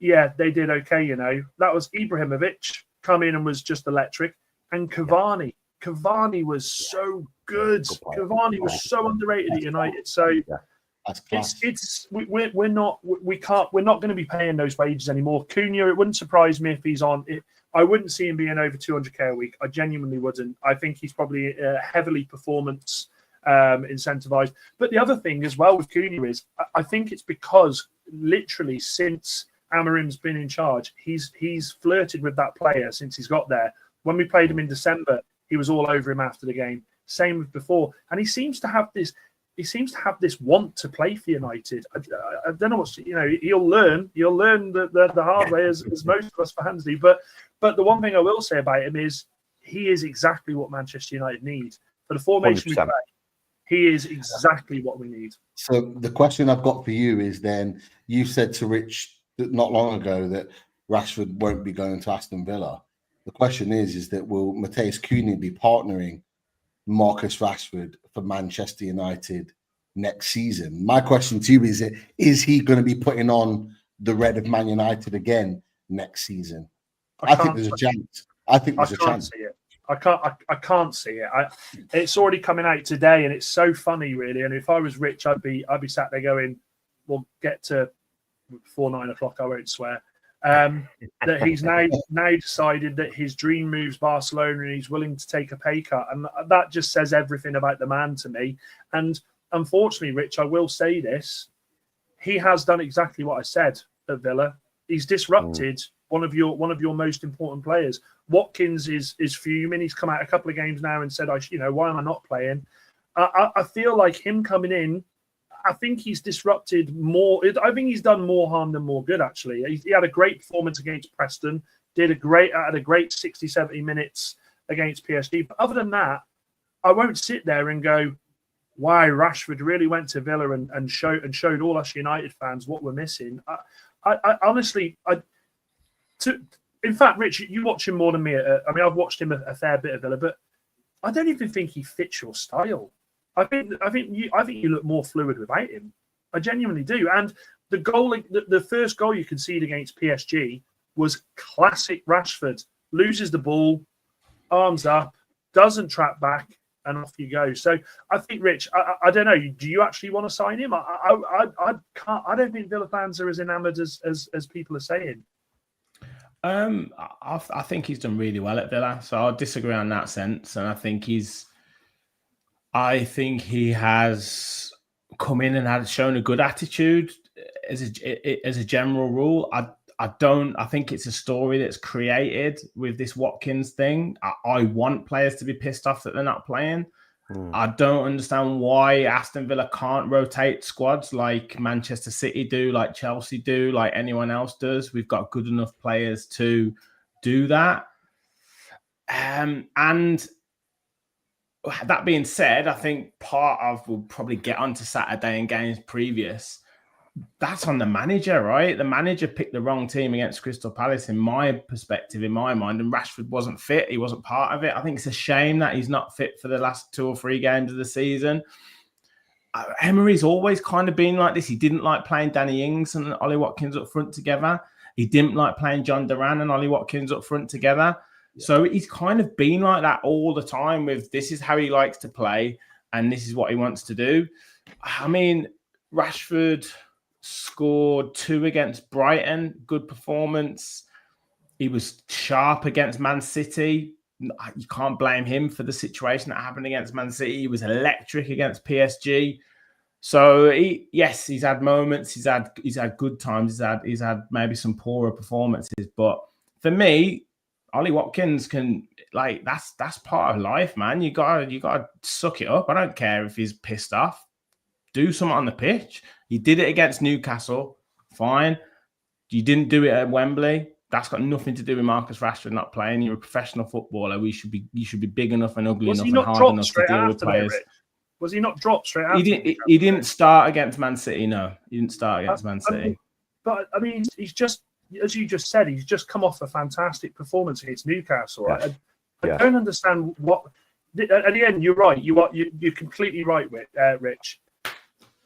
yeah, they did okay, That was Ibrahimovic, come in and was just electric, and Cavani. Cavani was so good. Cavani was so underrated at United. So we're not going to be paying those wages anymore. Cunha, it wouldn't surprise me if he's on it. I wouldn't see him being over 200k a week. I genuinely wouldn't. I think he's probably heavily performance incentivized. But the other thing as well with Cunha is I think it's because literally since Amarim's been in charge, he's flirted with that player since he's got there. When we played him in December, he was all over him after the game. Same with before, and he seems to have this. He seems to have this want to play for United. I don't know what's He'll learn the hard way as most of us fans do. But the one thing I will say about him is he is exactly what Manchester United need for the formation 100%. we play. He is exactly what we need. So the question I've got for you is then, you said to Rich not long ago that Rashford won't be going to Aston Villa. The question is that will Mateus Cunha be partnering Marcus Rashford for Manchester United next season? My question to you is he going to be putting on the red of Man United again next season? I think there's a chance. I can't see it. I can't see it. It's already coming out today, and it's so funny, really. And if I was Rich, I'd be sat there going, "We'll get to before 9 o'clock. I won't swear." That he's now decided that his dream moves Barcelona and he's willing to take a pay cut, and that just says everything about the man to me. And unfortunately, Rich, I will say this: he has done exactly what I said at Villa. He's disrupted one of your most important players. Watkins is fuming. He's come out a couple of games now and said, why am I not playing? I feel like him coming in, I think he's disrupted more. I think he's done more harm than more good, actually. He had a great performance against Preston, had a great 60, 70 minutes against PSG. But other than that, I won't sit there and go, wow, Rashford really went to Villa and showed all us United fans what we're missing. I honestly, in fact, Rich, you watch him more than me. I've watched him a fair bit of Villa, but I don't even think he fits your style. I think you look more fluid without him. I genuinely do. And the goal, the first goal you concede against PSG was classic Rashford. Loses the ball, arms up, doesn't track back, and off you go. So I think, Rich, I don't know. Do you actually want to sign him? I can't. I don't think Villa fans are as enamoured as people are saying. I think he's done really well at Villa, so I'll disagree on that sense. And I think he has come in and shown a good attitude. as a general rule, I think it's a story that's created with this Watkins thing. I want players to be pissed off that they're not playing. I don't understand why Aston Villa can't rotate squads like Manchester City do, like Chelsea do, like anyone else does. We've got good enough players to do that. And that being said, I think we'll probably get onto Saturday and games previous. That's on the manager, right? The manager picked the wrong team against Crystal Palace, in my perspective, in my mind, and Rashford wasn't fit. He wasn't part of it. I think it's a shame that he's not fit for the last 2 or 3 games of the season. Emery's always kind of been like this. He didn't like playing Danny Ings and Ollie Watkins up front together. He didn't like playing John Duran and Ollie Watkins up front together. Yeah. So he's kind of been like that all the time with this is how he likes to play and this is what he wants to do. I mean, Rashford scored 2 against Brighton. Good performance. He was sharp against Man City. You can't blame him for the situation that happened against Man City. He was electric against PSG. So he's had moments. He's had good times. He's had maybe some poorer performances. But for me, Ollie Watkins can that's part of life, man. You gotta suck it up. I don't care if he's pissed off. Do something on the pitch. You did it against Newcastle, fine. You didn't do it at Wembley. That's got nothing to do with Marcus Rashford not playing. You're a professional footballer. You should be big enough and ugly enough and hard enough to deal with players. Was he not dropped straight after? He didn't start against Man City. No, he didn't start against Man City. But I mean, he's just, as you just said, he's just come off a fantastic performance against Newcastle. Yes. I don't understand what. At the end, you're right. You're completely right, Rich.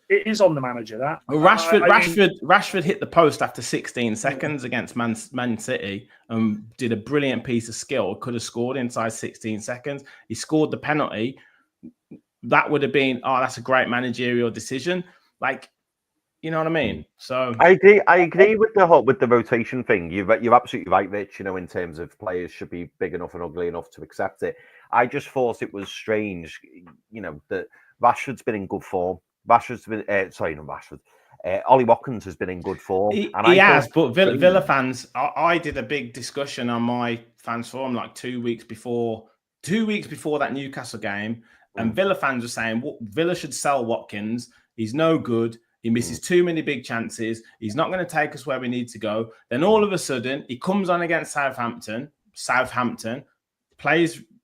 It is on the manager that. Well, Rashford hit the post after 16 seconds against Man City and did a brilliant piece of skill. Could have scored inside 16 seconds. He scored the penalty. That would have been, that's a great managerial decision. You know what I mean? So I agree with the rotation thing. You're absolutely right, Rich. In terms of players should be big enough and ugly enough to accept it. I just thought it was strange, that Rashford's been in good form. Ollie Watkins has been in good form. He has, but Villa fans, I did a big discussion on my fans forum 2 weeks before that Newcastle game, and Villa fans were saying Villa should sell Watkins. He's no good. He misses too many big chances. He's not going to take us where we need to go. Then all of a sudden, he comes on against Southampton,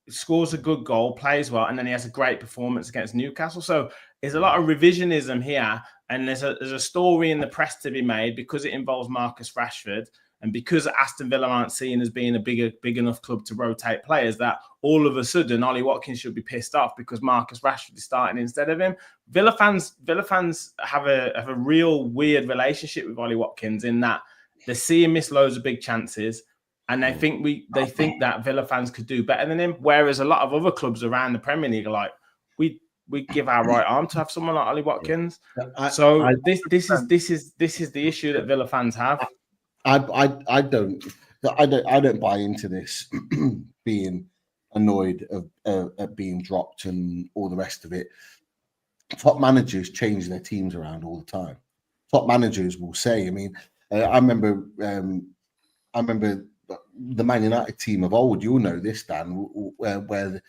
scores a good goal, plays well, and then he has a great performance against Newcastle. So there's a lot of revisionism here, and there's a story in the press to be made because it involves Marcus Rashford, and because Aston Villa aren't seen as being a big enough club to rotate players, that all of a sudden Ollie Watkins should be pissed off because Marcus Rashford is starting instead of him. Villa fans have a real weird relationship with Ollie Watkins in that they see him miss loads of big chances. And they think that Villa fans could do better than him, whereas a lot of other clubs around the Premier League are like, we give our right arm to have someone like Ollie Watkins. This is the issue that Villa fans have. I don't buy into this being annoyed at being dropped and all the rest of it. Top managers change their teams around all the time. Top managers will say, I remember the Man United team of old, you'll know this, Dan, where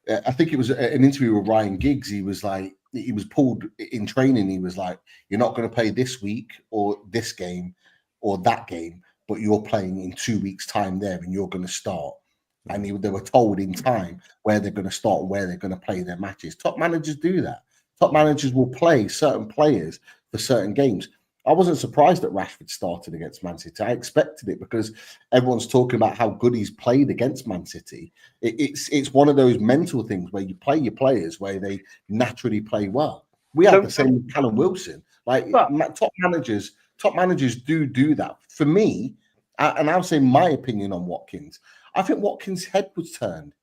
I think it was an interview with Ryan Giggs. He was pulled in training. He was like, you're not going to play this week or this game or that game, but you're playing in 2 weeks' time there and you're going to start. And they were told in time where they're going to start and where they're going to play their matches. Top managers do that. Top managers will play certain players for certain games. I wasn't surprised that Rashford started against Man City. I expected it because everyone's talking about how good he's played against Man City. It's one of those mental things where you play your players where they naturally play well. We had the same with Callum Wilson. Top managers do that. For me, and I'll say my opinion on Watkins, I think Watkins' head was turned.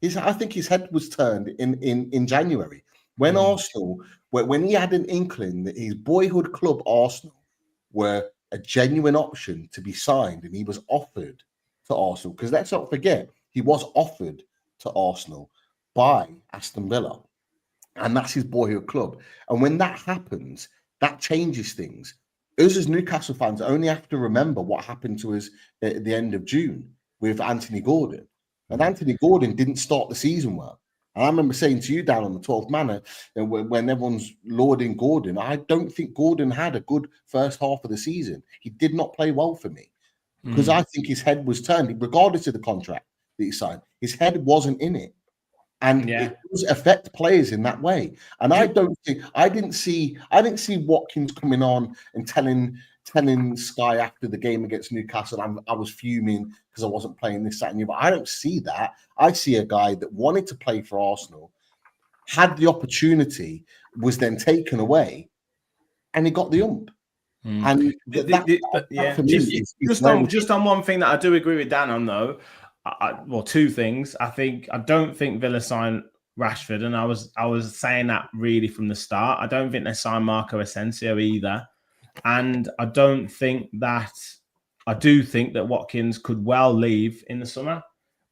I think his head was turned in January. When Arsenal, when he had an inkling that his boyhood club Arsenal were a genuine option to be signed, and he was offered to Arsenal, because let's not forget, he was offered to Arsenal by Aston Villa, and that's his boyhood club. And when that happens, that changes things. us as Newcastle fans only have to remember what happened to us at the end of June with Anthony Gordon. And Anthony Gordon didn't start the season well. And I remember saying to you down on the 12th manor, when everyone's lauding Gordon, I don't think Gordon had a good first half of the season. He did not play well for me because I think his head was turned, regardless of the contract that he signed. His head wasn't in it. And it does affect players in that way. And I didn't see Watkins coming on and telling Sky after the game against Newcastle, I was fuming because I wasn't playing this, that, and the other. But I don't see that. I see a guy that wanted to play for Arsenal, had the opportunity, was then taken away, and he got the ump. And just on one thing that I do agree with Dan on, though. Two things. I don't think Villa signed Rashford, and I was saying that really from the start. I don't think they signed Marco Asensio either, and I do think that Watkins could well leave in the summer.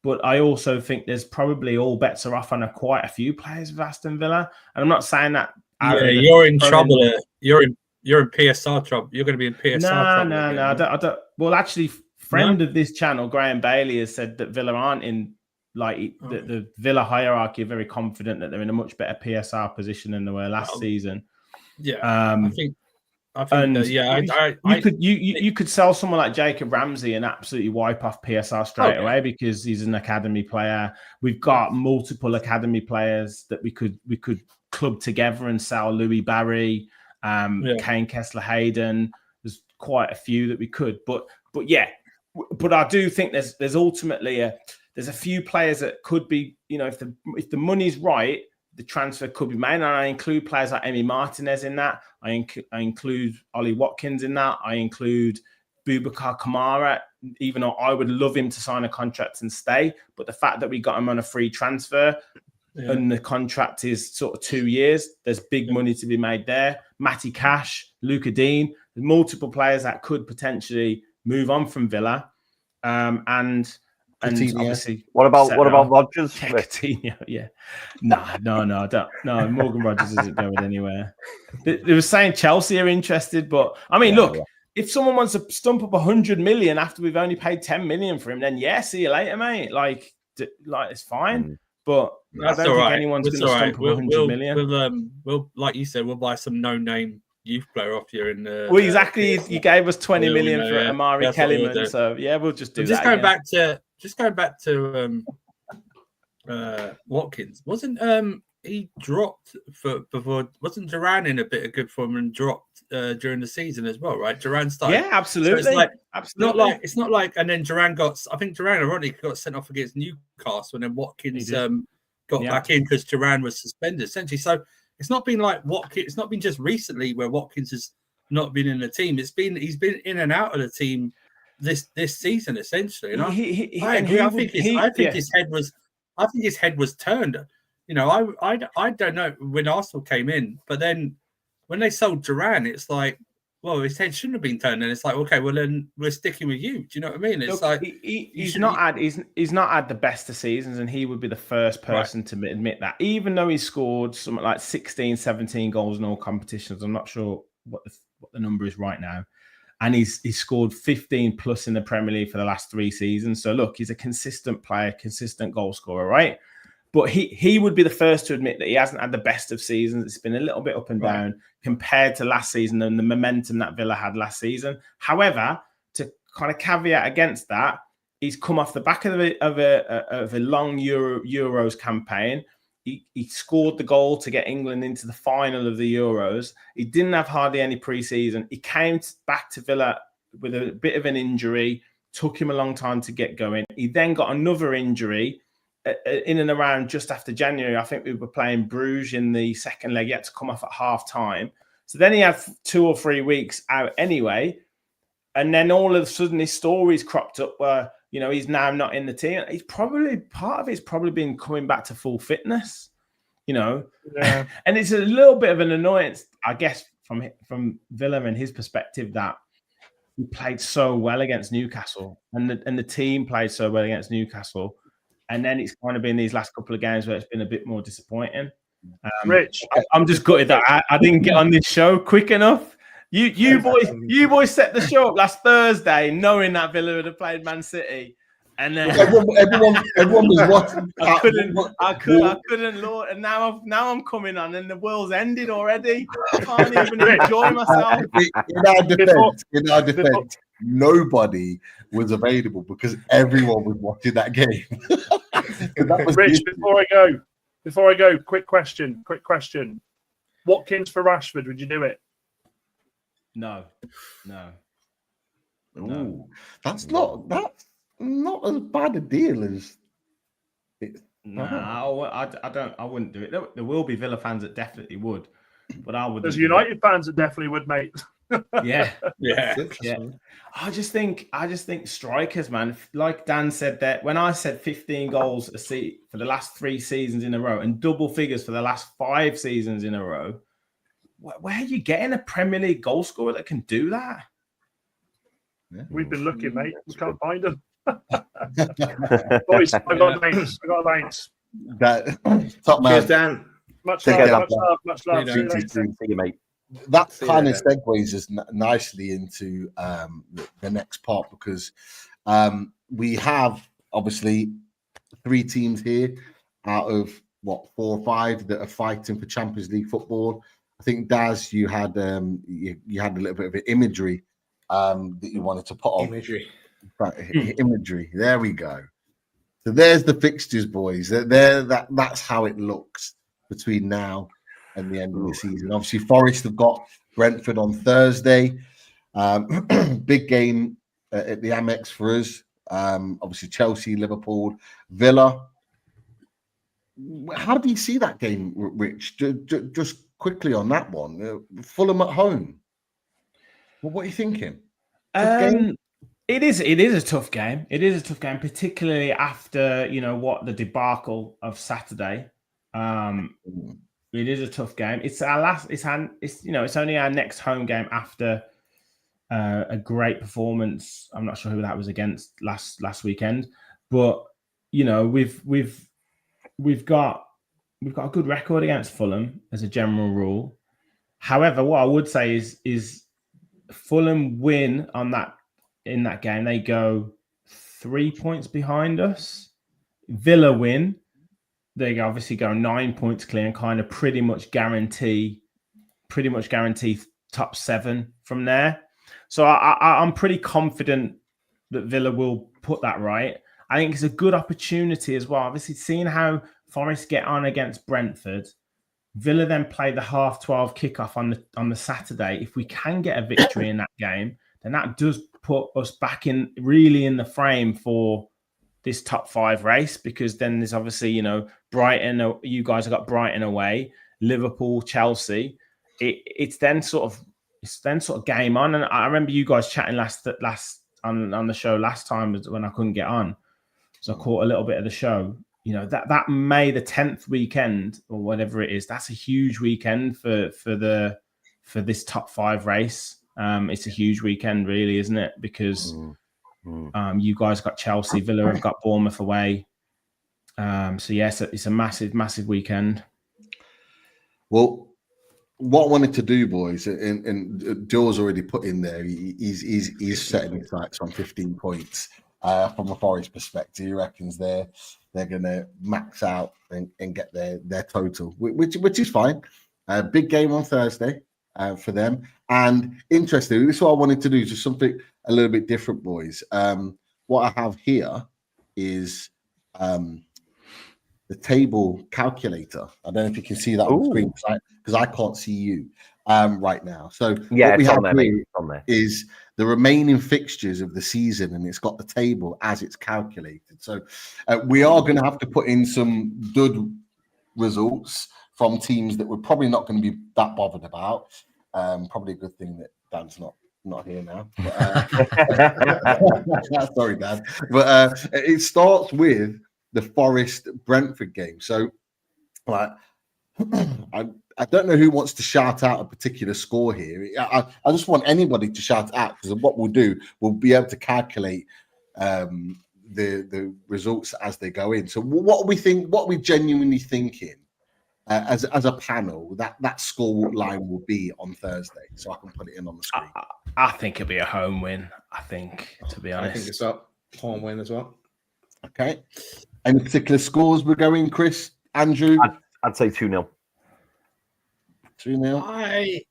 But I also think there's probably all bets are off on quite a few players with Aston Villa, and I'm not saying that. You're in trouble. You're in PSR trouble. You're going to be in PSR trouble. No. I don't. Well, actually. Friend of this channel, Graham Bailey, has said that Villa aren't in the Villa hierarchy. Are very confident that they're in a much better PSR position than they were last season. Yeah, you could sell someone like Jacob Ramsey and absolutely wipe off PSR straight away because he's an academy player. We've got multiple academy players that we could club together and sell. Louis Barry, Kane Kessler-Hayden. There's quite a few that we could, but yeah. But I do think there's ultimately there's a few players that could be, if the money's right, the transfer could be made. And I include players like Emi Martinez in that. I include Ollie Watkins in that. I include Boubacar Kamara, even though I would love him to sign a contract and stay. But the fact that we got him on a free transfer and the contract is sort of 2 years, there's big money to be made there. Matty Cash, Luca Dean, there's multiple players that could potentially move on from Villa, and obviously, what about Rodgers? Coutinho, no, I don't. No, Morgan Rodgers isn't going anywhere. They were saying Chelsea are interested, but I mean, if someone wants to stump up 100 million after we've only paid 10 million for him, then see you later, mate. Like it's fine, but I don't think anyone's going to stump up 100 million. We'll, like you said, we'll buy some no-name youth player off here in well, exactly. You gave us 20 million for Amari Kellyman, so we'll just do that. Going back to Watkins, wasn't he dropped before? Wasn't Duran in a bit of good form and dropped during the season as well? Right, Duran started. Yeah, absolutely. So it's not like, and then Duran I think Duran ironically got sent off against Newcastle, and then Watkins got back in because Duran was suspended essentially. So. It's not been like Watkins. It's not been just recently where Watkins has not been in the team. He's been in and out of the team this season essentially. And I agree. I think his head was turned. I don't know when Arsenal came in, but then when they sold Duran, it's like, well, his head shouldn't have been turned. And it's like, okay, well then we're sticking with you. Do you know what I mean? It's he's not had the best of seasons, and he would be the first person to admit that. Even though he scored something like 16, 17 goals in all competitions, I'm not sure what the number is right now. And he's scored 15 plus in the Premier League for the last 3 seasons. So look, he's a consistent player, consistent goal scorer, right? But he would be the first to admit that he hasn't had the best of seasons. It's been a little bit up and down compared to last season and the momentum that Villa had last season. However, to kind of caveat against that, he's come off the back of a long Euros campaign. He scored the goal to get England into the final of the Euros. He didn't have hardly any pre-season. He came back to Villa with a bit of an injury. Took him a long time to get going. He then got another injury in and around just after January. I think we were playing Bruges in the second leg. He had to come off at half time. So then he had 2 or 3 weeks out anyway. And then all of a sudden his stories cropped up where, he's now not in the team. He's probably, part of it's probably been coming back to full fitness, And it's a little bit of an annoyance, I guess, from Villa and his perspective, that he played so well against Newcastle and the team played so well against Newcastle. And then it's kind of been these last couple of games where it's been a bit more disappointing. Rich, I'm just gutted that I didn't get on this show quick enough You boys set the show up last Thursday, knowing that Villa would have played Man City, and then everyone was watching. I couldn't, Lord. And now I'm coming on, and the world's ended already. I can't even enjoy myself. In our defense, nobody was available because everyone was watching that game. Rich, before I go, quick question. Watkins for Rashford, would you do it? No. Ooh, that's not as bad a deal as it. No, I wouldn't do it. There will be Villa fans that definitely would, but I would. There's United fans that definitely would, mate. Yeah. Yeah. I just think strikers, man. Like Dan said, that when I said 15 goals for the last 3 seasons in a row and double figures for the last 5 seasons in a row, where are you getting a Premier League goal scorer that can do that? Yeah. We've been looking, mate. We can't find them. Boys, I got thanks. Top man. Cheers, Dan. Much love. See you, mate. That kind of segues us nicely into the next part, because we have obviously 3 teams here out of 4 or 5 that are fighting for Champions League football. I think Daz, you had a little bit of imagery that you wanted to put on. Imagery. There we go. So there's the fixtures, boys. That's how it looks between now and the end of the season. Obviously, Forest have got Brentford on Thursday. Big game at the Amex for us. Obviously, Chelsea, Liverpool, Villa. How do you see that game, Rich? Just quickly on that one. Fulham at home. Well, what are you thinking? It is a tough game. It is a tough game, particularly after what the debacle of Saturday. It is a tough game. It's our last. It's only our next home game after a great performance. I'm not sure who that was against last weekend, but we've got a good record against Fulham as a general rule. However, what I would say is Fulham win in that game. They go 3 points behind us. Villa win. They obviously go 9 points clear and kind of pretty much guarantee top 7 from there. So I'm pretty confident that Villa will put that right. I think it's a good opportunity as well. Obviously, seeing how Forest get on against Brentford, Villa then play the 12:30 kickoff on the Saturday. If we can get a victory in that game, then that does put us back in the frame for this top 5 race, because then there's obviously, Brighton, you guys have got Brighton away, Liverpool, Chelsea. It's then sort of game on. And I remember you guys chatting last on the show last time when I couldn't get on. So I caught a little bit of the show. That May the 10th weekend or whatever it is, that's a huge weekend for this top 5 race. It's a huge weekend, really, isn't it? Because you guys got Chelsea, Villa have got Bournemouth away. So yes, it's a massive weekend. Well, what I wanted to do, boys, and Joe's already put in there. He's setting his sights on 15 points from a Forest perspective. He reckons they're going to max out and get their total, which is fine. Big game on Thursday for them. And interesting, this is what I wanted to do, just something a little bit different, boys. What I have here is the table calculator. I don't know if you can see that on the screen because I can't see you right now. So what we have here is the remaining fixtures of the season, and it's got the table as it's calculated. So we are going to have to put in some good results from teams that we're probably not going to be that bothered about. Probably a good thing that Dan's not here now. But, sorry, Dan. But it starts with the Forest Brentford game. So, I don't know who wants to shout out a particular score here. I just want anybody to shout out, because what we'll do, we'll be able to calculate the results as they go in. So, what we genuinely thinking as a panel, that score line will be on Thursday, so I can put it in on the screen. I think it'll be a home win. I think, to be honest, I think it's a home win as well. Okay. Any particular scores we're going, Chris, Andrew? I'd say 2-0. 2-0. I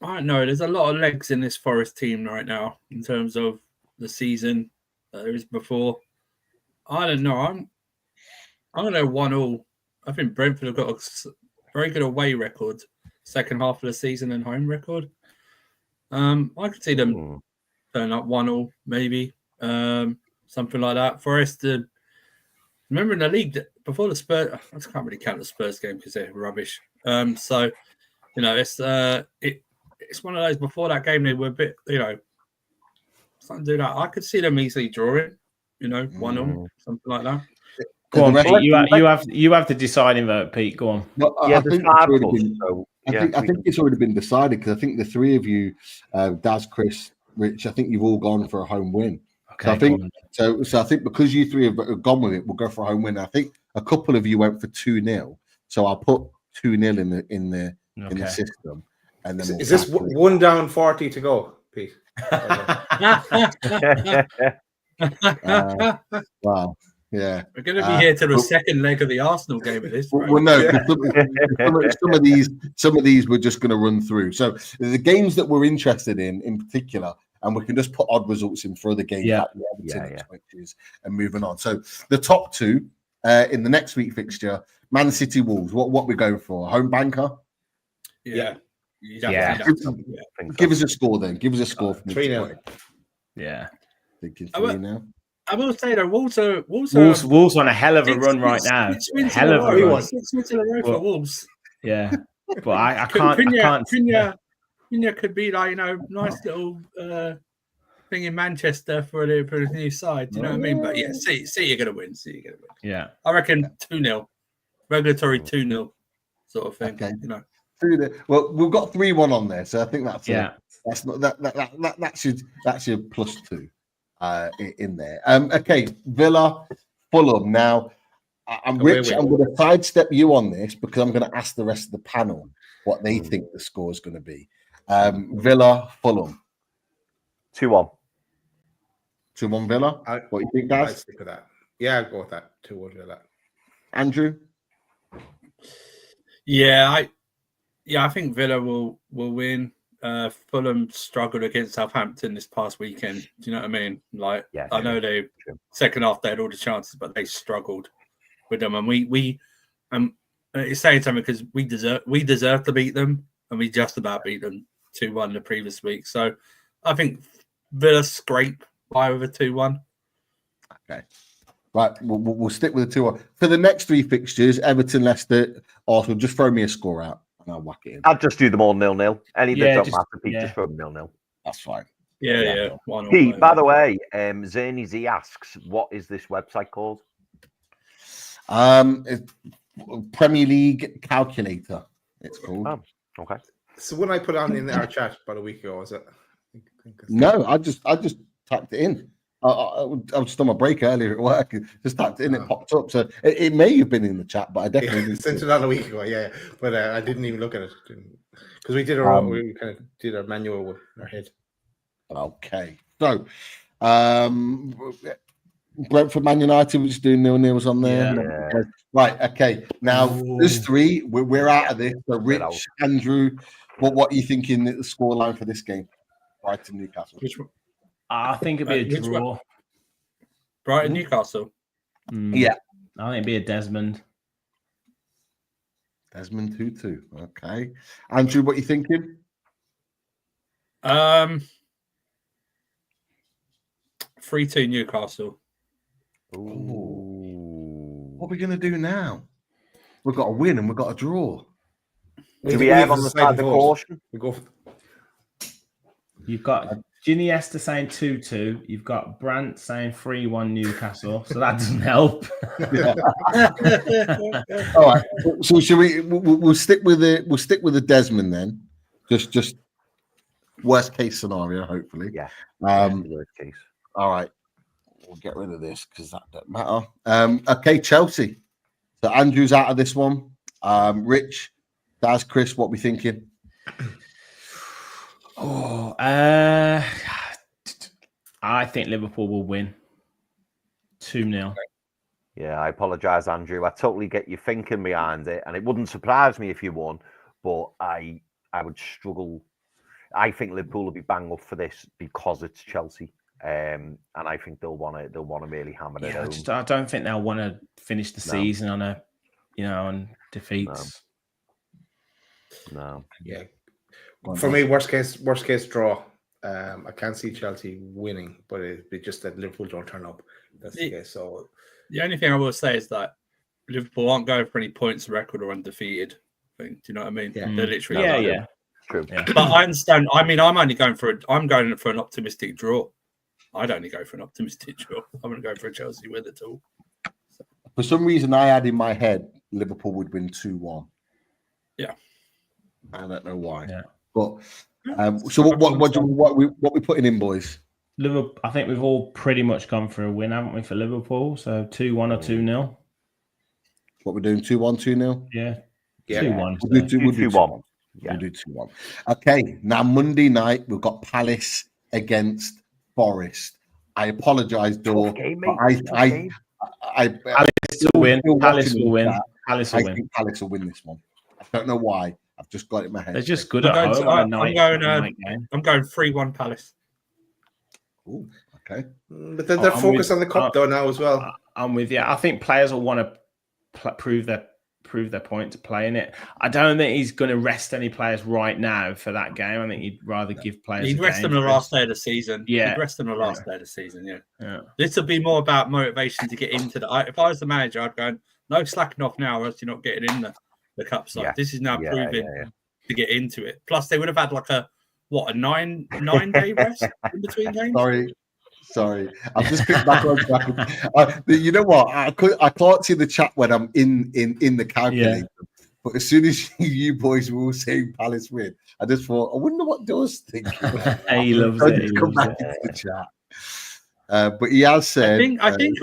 don't know. There's a lot of legs in this Forest team right now in terms of the season that there is before. I don't know. I'm going to 1-1. I think Brentford have got a very good away record, second half of the season and home record. I could see them turn up 1-1, maybe something like that. Forest, remember in the league before the Spurs, I can't really count the Spurs game because they're rubbish. So you know, it's one of those. Before that game, they were a bit, something to do that. I could see them easily drawing, 1-1, something like that. Go on, Pete. You have the deciding vote, Pete. Go on. Well, I think it's already been decided because I think the three of you, Daz, Chris, Rich, I think you've all gone for a home win. Okay. So I think because you three have gone with it, we'll go for a home win. I think a couple of you went for 2-0, so I'll put 2-0 in the system. And then is this one down 40 to go, Pete? Wow. Yeah, we're going to be here till the second leg of the Arsenal game. At this, right? Well, no, some of these we're just going to run through. So the games that we're interested in particular, and we can just put odd results in for other games like the Everton switches and moving on. So the top two in the next week fixture, Man City Wolves. What we're going for? Home banker? Yeah. Give us a score then. Give us a score. 3-0. Yeah. Thinking 3 now. I will say that Wolves on a hell of a run right now. Hell of a run. 6 wins in a row for Wolves. Yeah, but I can't. Cunha could be like nice little thing in Manchester for the new side. Do you know what I mean? But yeah, see you're gonna win. Yeah, I reckon 2-0, regulatory 2-0 sort of thing. Okay. Well, we've got 3-1 on there, so I think that's that's not that's your +2. In there. Okay, Villa, Fulham. Now, I'm Rich. I'm going to sidestep you on this because I'm going to ask the rest of the panel what they think the score is going to be. Villa, Fulham. 2-1. 2-1 Villa. What do you think, guys? I'd stick with that. Yeah, I'll go with that. 2-1 Villa. Andrew. Yeah, I think Villa will win. Fulham struggled against Southampton this past weekend. Do you know what I mean? I know they second half they had all the chances, but they struggled with them. And we it's saying something because we deserve to beat them, and we just about beat them 2-1 the previous week. So I think Villa scrape by over 2-1. Okay. Right, we'll stick with the 2-1. For the next three fixtures, Everton, Leicester, Arsenal, just throw me a score out. I'll whack it in. I'd just do them all 0-0. Any that don't matter, Pete, just throw them 0-0. That's fine. Yeah. Pete, by the way, Zerny Z asks, what is this website called? Premier League Calculator, it's called. Oh, okay. So when I put on in our chat about a week ago, was it? No, I just typed it in. I was just on my break earlier at work. Just typed it in, it popped up. So it may have been in the chat, but I definitely sent it out a week ago. Yeah, but I didn't even look at it because we did our own. We kind of did our manual with our head. Okay, so Brentford, Man United, we're just doing 0-0s on there. Yeah. Right. Okay. Now there's 3. We're out of this. So Rich, Andrew, what are you thinking the scoreline for this game? Brighton, Newcastle. Which one? I think it'd be a draw. Brighton, Newcastle. Yeah. I think it'd be a Desmond. Desmond 2-2. Okay. Andrew, what are you thinking? 3-2 Newcastle. Ooh. What are we going to do now? We've got a win and we've got a draw. Do we have on the side of the caution? We go. You've got Ginny Esther saying 2-2. You've got Brandt saying 3-1 Newcastle. So that doesn't help. All right. So should we'll stick with the Desmond then. Just worst case scenario, hopefully. Yeah. Worst case. All right. We'll get rid of this because that doesn't matter. Okay, Chelsea. So Andrew's out of this one. Rich, Daz, Chris, what we thinking? I think Liverpool will win 2-0. Yeah, I apologise, Andrew. I totally get you thinking behind it, and it wouldn't surprise me if you won, but I would struggle. I think Liverpool will be bang up for this because it's Chelsea, and I think they'll want to really hammer it home. I don't think they'll want to finish the season on on defeats. No. Yeah. For me, worst case draw. I can't see Chelsea winning, but it'd be just that Liverpool don't turn up. That's the case. So the only thing I will say is that Liverpool aren't going for any points record or undefeated thing. Do you know what I mean? Yeah. They're literally True. Yeah. But I understand. I mean, I'm going for an optimistic draw. I'd only go for an optimistic draw. I'm going to go for a Chelsea win at all. For some reason, I had in my head Liverpool would win 2-1. Yeah. I don't know why. Yeah. But so what we putting in, boys? Liverpool. I think we've all pretty much gone for a win, haven't we, for Liverpool? So 2-1 or 2-0. What we're doing? 2-1, 2-0. Yeah. 2-1. So. We'll do 2-1. Yeah. We'll do 2-1. Okay. Now Monday night we've got Palace against Forest. I apologise, Dor. Palace will win. Palace will win. I think Palace will win this one. I don't know why. I've just got it in my head. They're just good at home. I'm going 3-1 Palace. Ooh, okay. But then they're focused on the cup though now as well. I'm with you. I think players will want to prove their point to playing it. I don't think he's going to rest any players right now for that game. I think he'd rather give players. He'd rest them the last day of the season. Yeah, he'd rest them the last day of the season. Yeah. This would be more about motivation to get into the. If I was the manager, I'd go no slacking off now, or else you're not getting in the cup side. Yeah. This is now proving to get into it. Plus, they would have had like a 9-day rest in between games. Sorry. I've just clicked back on track. You know what? I can't see the chat when I'm in the calculator. Yeah. But as soon as you boys were all saying Palace win, I just thought, I wonder what Door's thinking. He loves it. He come back into the chat. But he has said. I think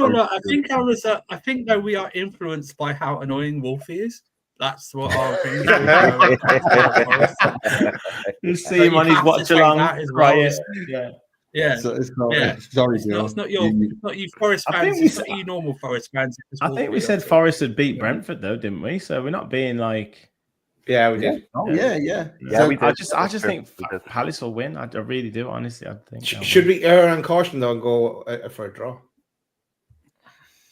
that we are influenced by how annoying Wolfie is. That's what our thing is. You see him on his watch along. Right? Yeah. So it's not, sorry, it's not you Forest fans. It's not you normal Forest fans. I think we said Forest had beat Brentford though, didn't we? So we're not being like. Yeah, we did. Oh yeah. So we did. I just think Palace will win. I really do. Honestly, I think. Should we err on caution though and go for a draw?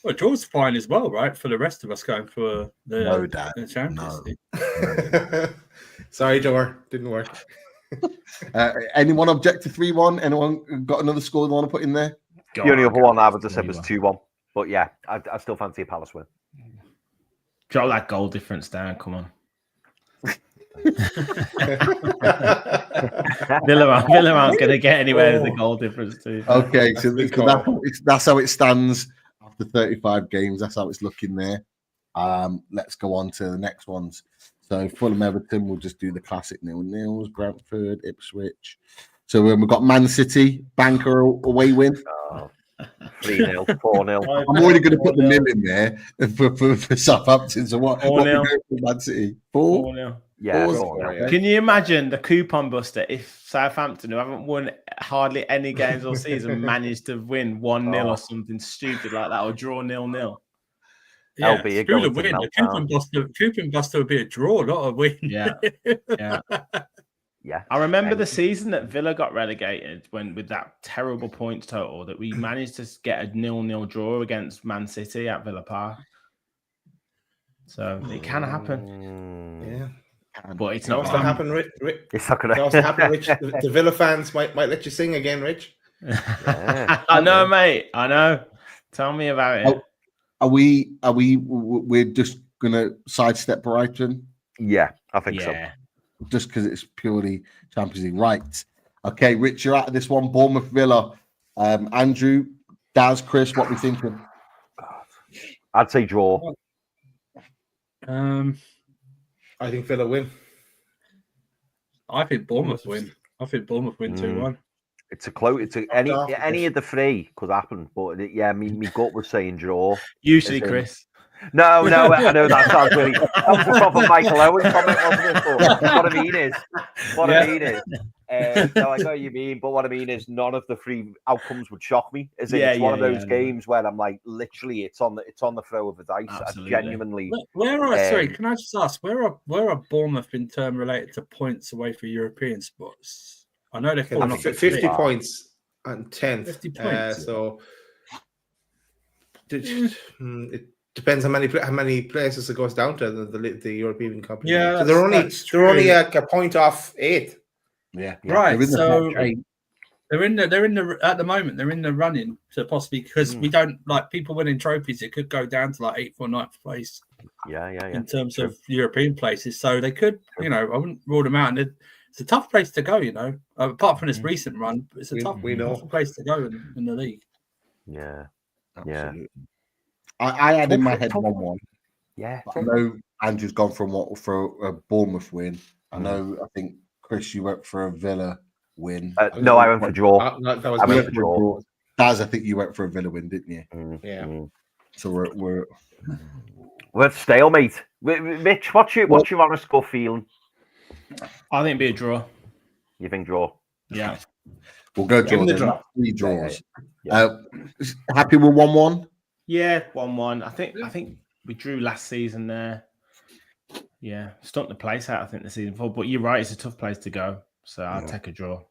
Well, draw's fine as well, right? For the rest of us going for the Champions League. Sorry, Joe, didn't work. Anyone object to 3-1? Anyone got another score they want to put in there? The only other one I would have said was 2-1. But yeah, I still fancy a Palace win. Drop that goal difference down. Come on. Villa aren't going to get anywhere with the goal difference too. Okay, so that's how it stands after 35 games. That's how it's looking there. Let's go on to the next ones. So Fulham, Everton, we'll just do the classic 0-0s. Brentford, Ipswich. So we've got Man City, banker away win. 3-0, 4-0. I'm already going to put the nil in there for Southampton. So what we go for Man City? 4-0. Yeah. 4-0. Can you imagine the coupon buster if Southampton, who haven't won hardly any games all season, managed to win 1-0 or something stupid like that, or draw 0-0? Yeah, screw the win. The coupon buster would be a draw, not a win. Yeah. I remember the season that Villa got relegated with that terrible points total that we managed to get a 0-0 draw against Man City at Villa Park. So it can happen. Yeah. But it's not going to happen, Rich. It's not going to happen, Rich. The Villa fans might let you sing again, Rich. I know, mate. I know. Tell me about it. We're just gonna sidestep Brighton? Yeah, I think so. Just because it's purely Champions League, right? Okay, Rich, you're out of this one. Bournemouth, Villa. Andrew, Daz, Chris, what we thinking? I'd say draw. I think Villa win. I think Bournemouth win. 2-1. It's a close. Any of the three could happen, but me gut was saying draw. Usually, Chris. No, I know that sounds really. That was a proper Michael Owen comment, wasn't it? But what I mean is, no, I know what you mean, but what I mean is, none of the three outcomes would shock me. It's one of those games where I'm like, literally, it's on the throw of the dice. Absolutely. I genuinely. Sorry, can I just ask, where are Bournemouth in term related to points away for European spots? I know they're 50 points and 10th. 50 points. So it depends how many places it goes down to the European company. Yeah, so they're only a point off 8th. Yeah, right. So they're in the at the moment they're in the running to possibly, because we don't like people winning trophies. It could go down to like 8th or 9th place. Yeah. In terms of European places, so they could, I wouldn't rule them out. And it's a tough place to go, apart from this recent run. It's a tough place to go in the league. Yeah, absolutely. I had in my head 1-1. Yeah, I know Andrew's gone for a Bournemouth win. I think Chris, you went for a Villa win. No, I went for draw. I went for draw. Daz, I think you went for a Villa win, didn't you? Yeah. So we're at stalemate. Mitch, what's your honest gut feeling? I think it'd be a draw. You think draw? Yeah. We'll go draw. 3 draws. Yeah. Happy with 1-1? Yeah, 1-1. I think we drew last season there. Yeah, stumped the place out, I think, the season before. But you're right, it's a tough place to go. So I'll take a draw.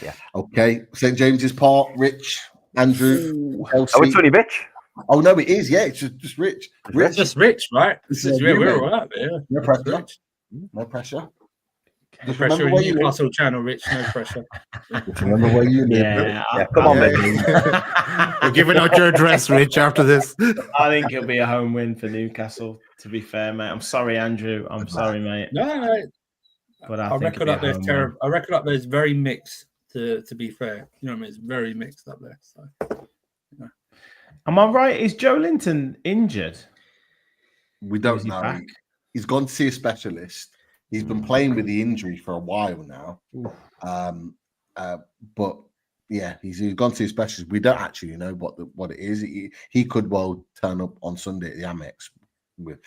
Yeah. Okay. St. James's Park, Rich, Andrew, LC. Oh, it's only Rich. Oh no, it is. Yeah, it's just Rich. It's just Rich, right? We're all right. Yeah. No pressure. No pressure. No pressure in Newcastle channel, Rich. No pressure. Remember where you live. Yeah, come on, mate. We're giving out your address, Rich, after this. I think it'll be a home win for Newcastle, to be fair, mate. I'm sorry, Andrew. I'm sorry, mate. No. But I reckon up there's terrible. I reckon up there's very mixed, to be fair. You know what I mean? It's very mixed up there. So, Am I right? Is Joe Linton injured? We don't know. He's gone to see a specialist. He's been playing with the injury for a while now. But yeah, he's gone to see a specialist. We don't actually know what it is. He could well turn up on Sunday at the Amex. We've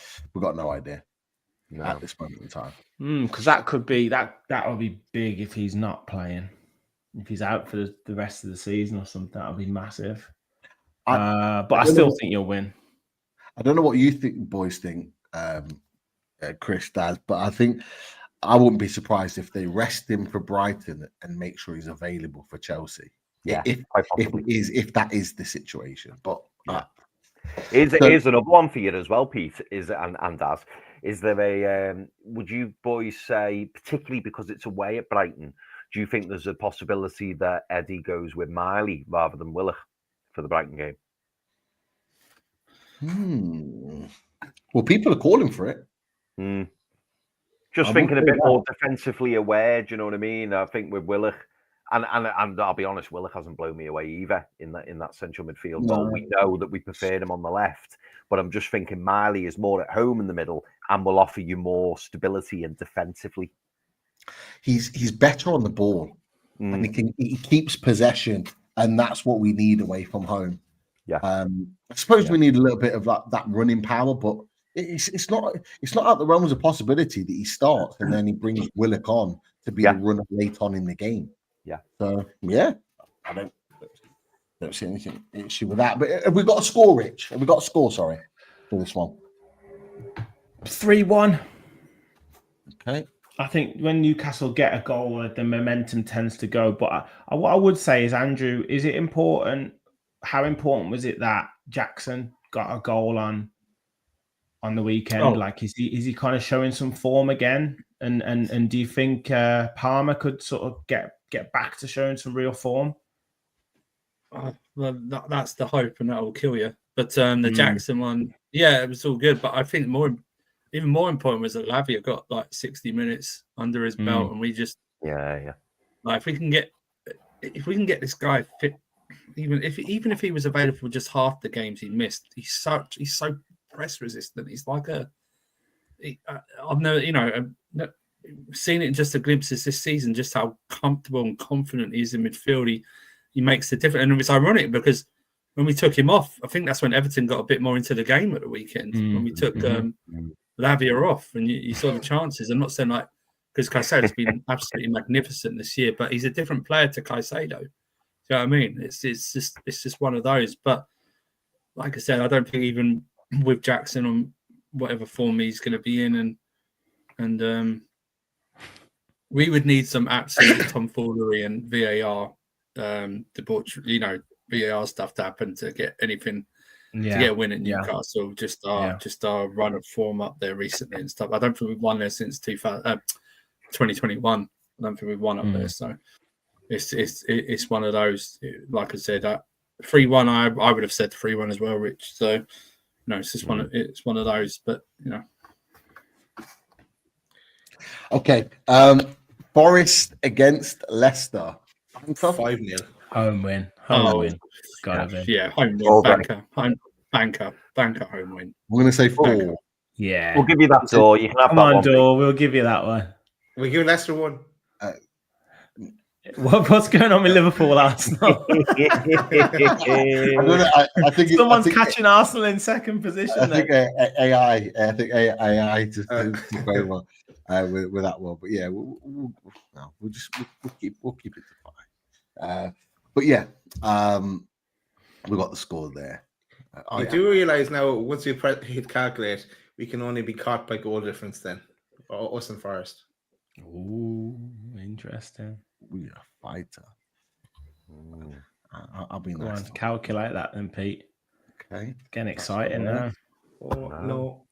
got no idea at this moment in time. Because that could be that would be big if he's not playing. If he's out for the rest of the season or something, that would be massive. But I still think you'll win. I don't know what you think, boys think, Chris, Daz, but I think I wouldn't be surprised if they rest him for Brighton and make sure he's available for Chelsea. Yeah, if that is the situation. But here's another one for you as well, Pete. And Daz, is there a would you boys say, particularly because it's away at Brighton, do you think there's a possibility that Eddie goes with Miley rather than Willock for the Brighton game? Well, people are calling for it. Just thinking a bit more defensively aware. Do you know what I mean? I think with Willock, and I'll be honest, Willock hasn't blown me away either in that central midfield. No. We know that we preferred him on the left, but I'm just thinking Miley is more at home in the middle and will offer you more stability and defensively. He's better on the ball, and he keeps possession, and that's what we need away from home. Yeah, I suppose we need a little bit of that running power, but it's not out the realms of possibility that he starts and then he brings Willock on to be the runner late on in the game. Yeah. So I don't see anything issue with that. But have we got a score, Rich? Have we got a score? Sorry, for this one. 3-1. Okay. I think when Newcastle get a goal, the momentum tends to go. But what I would say is, Andrew, is it important? How important was it that Jackson got a goal on the weekend? Like, is he kind of showing some form again? And do you think Palmer could sort of get back to showing some real form? Well, that's the hope, and that will kill you. But the Jackson one, it was all good. But I think even more important was that Lavia got like 60 minutes under his belt, and we just like if we can get this guy fit, even if he was available for just half the games he missed, he's so press resistant. He's like I've never seen it in just a glimpses this season, just how comfortable and confident he is in midfield. He makes the difference, and it's ironic because when we took him off, I think that's when Everton got a bit more into the game at the weekend. When we took Lavia off, and you saw the chances. I'm not saying like because Caicedo's been absolutely magnificent this year, but he's a different player to Caicedo. Do you know what I mean? It's just one of those. But like I said, I don't think even with Jackson on whatever form he's going to be in, and we would need some absolute tomfoolery and VAR debauchery, VAR stuff to happen to get anything to get a win at Newcastle. Just our run of form up there recently and stuff. I don't think we've won there since 2021. I don't think we've won up there. So it's one of those. Like I said, 3-1. I would have said 3-1 as well, Rich. So it's just one of those. But Okay. Forest against Leicester. 5-0. Home win. Home win. Gotta be. Yeah, home win. Banker, home win. I'm going to say 4. Yeah. We'll give you that door. You can have Come that on, one. Door. We'll give you that one. We give Leicester 1. What's going on with Liverpool, Arsenal? I think Someone's catching Arsenal in second position. I think AI to very well with that one. But yeah, we'll keep it to 5. But yeah, we got the score there. I do realize now once you hit calculate, we can only be caught by goal difference then. Us and Forest. Ooh, interesting. We are a fighter. I'll be Go nice. on, calculate that then, Pete. Okay. Getting exciting now. Oh no.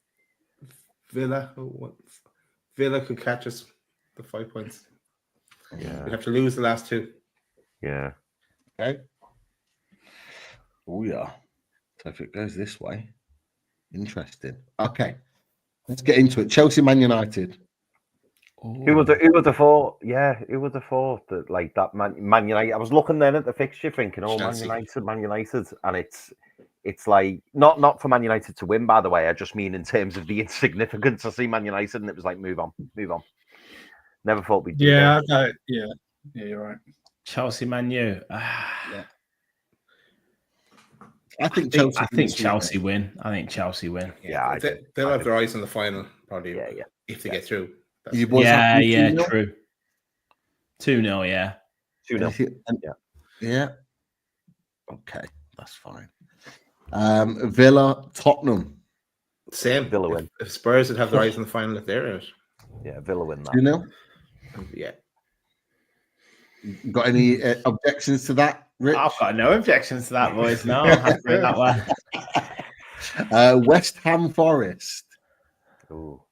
Villa could catch us the 5 points. Yeah. We have to lose the last 2. Yeah. Okay. Oh yeah. So if it goes this way, interesting. Okay. Let's get into it. Chelsea, Man United. Who would have thought? Yeah, who would have thought that like that Man United? I was looking then at the fixture, thinking, "Oh, Chelsea. Man United," and it's like not for Man United to win. By the way, I just mean in terms of the insignificance. I see Man United, and it was like, move on. Never thought we'd do that. Yeah, you're right. Chelsea, Man U. Yeah. I think Chelsea win. I think Chelsea win. Yeah, they'll have their eyes on the final probably. Yeah. If they get through. You boys have true. 2-0, yeah. 2-0. Yeah. Okay, that's fine. Villa, Tottenham. Same. Villa win. If Spurs would have their eyes on the final if they're out. Yeah, Villa win that. 2-0. Yeah. Got any objections to that, Rich? I've got no objections to that, boys. No, I'm happy with that one. West Ham, Forest. Ooh.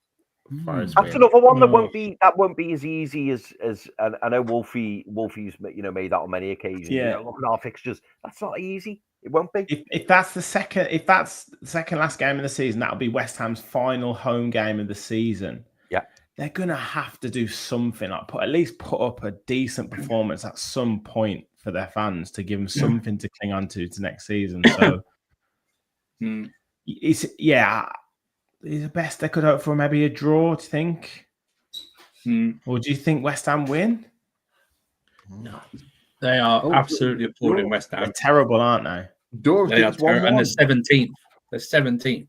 Forest That's win. another one that won't be as easy as I know Wolfie's made that on many occasions. Yeah. Look at our fixtures. That's not easy. It won't be. If that's the second last game of the season, that'll be West Ham's final home game of the season. Yeah. They're gonna have to do something, like at least put up a decent performance at some point for their fans to give them something to cling on to next season. So it's the best they could hope for, maybe a draw, do you think? Or do you think West Ham win? No. They are absolutely appalling, West Ham. They're terrible, aren't they? They are terrible. And they're 17th. They're 17th.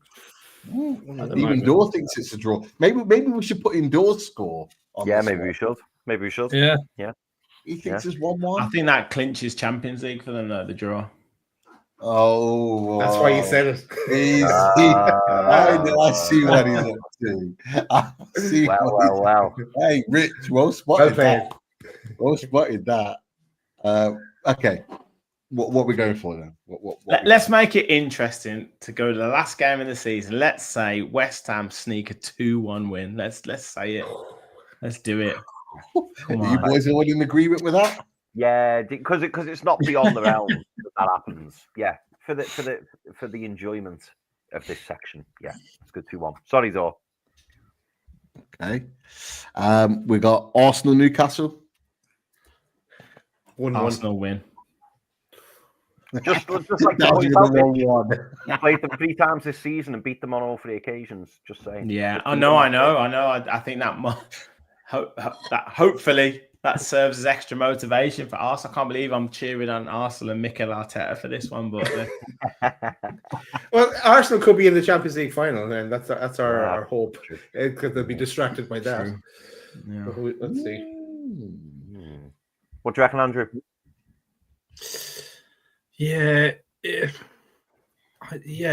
Even Dor thinks it's a draw. Maybe we should put in Dor's score. Maybe we should. Yeah. He thinks it's 1-1. I think that clinches Champions League for them, though, the draw. Oh, that's why you said it. I see what he's up to. Wow. Hey, Rich, well spotted that. Well spotted that. Okay, what are we going for then? Let's make it interesting to go to the last game of the season. Let's say West Ham sneak a 2-1 win. Let's say it. Let's do it. Come on. You boys all in agreement with that? Yeah, because it's not beyond the realm that happens. Yeah, for the enjoyment of this section. Yeah, it's good 2-1. Sorry, Zor. Okay. We got Arsenal, Newcastle. 1-1. Arsenal win. Just like you played them 3 times this season and beat them on all 3 occasions. Just saying. Yeah, I know. I think that hopefully that serves as extra motivation for Arsenal. I can't believe I'm cheering on Arsenal and Mikel Arteta for this one, but well, Arsenal could be in the Champions League final, and that's our hope, because they'll be distracted by that. Yeah. Let's see. What do you reckon, Andrew? Yeah,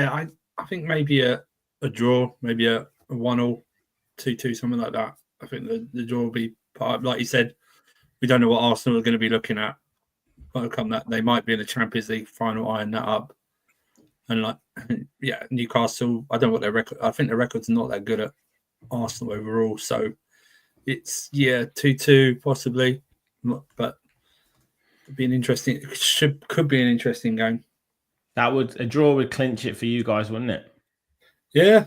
I think maybe a draw, maybe a 1-1, 2-2, something like that. I think the draw will be part of, like you said, we don't know what Arsenal are going to be looking at. But come that they might be in the Champions League final, iron that up. And Newcastle, I don't know what their record. I think their record's not that good at Arsenal overall. So it's 2-2 possibly, but it'd be an interesting. Could be an interesting game. A draw would clinch it for you guys, wouldn't it? Yeah.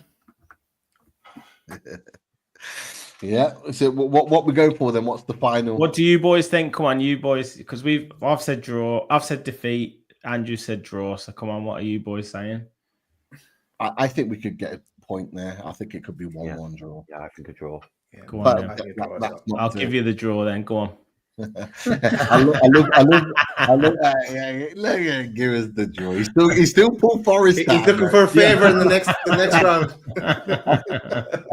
Yeah. So what we go for then? What's the final? What do you boys think? Come on, you boys, because I've said draw, I've said defeat. Andrew said draw. So come on, what are you boys saying? I think we could get a point there. I think it could be 1-1 draw. Yeah, I think a draw. Yeah. Go on, I'll give you the draw then. Go on. I love give us the draw. He's still Paul Forrest. He's looking for a favour in the next round.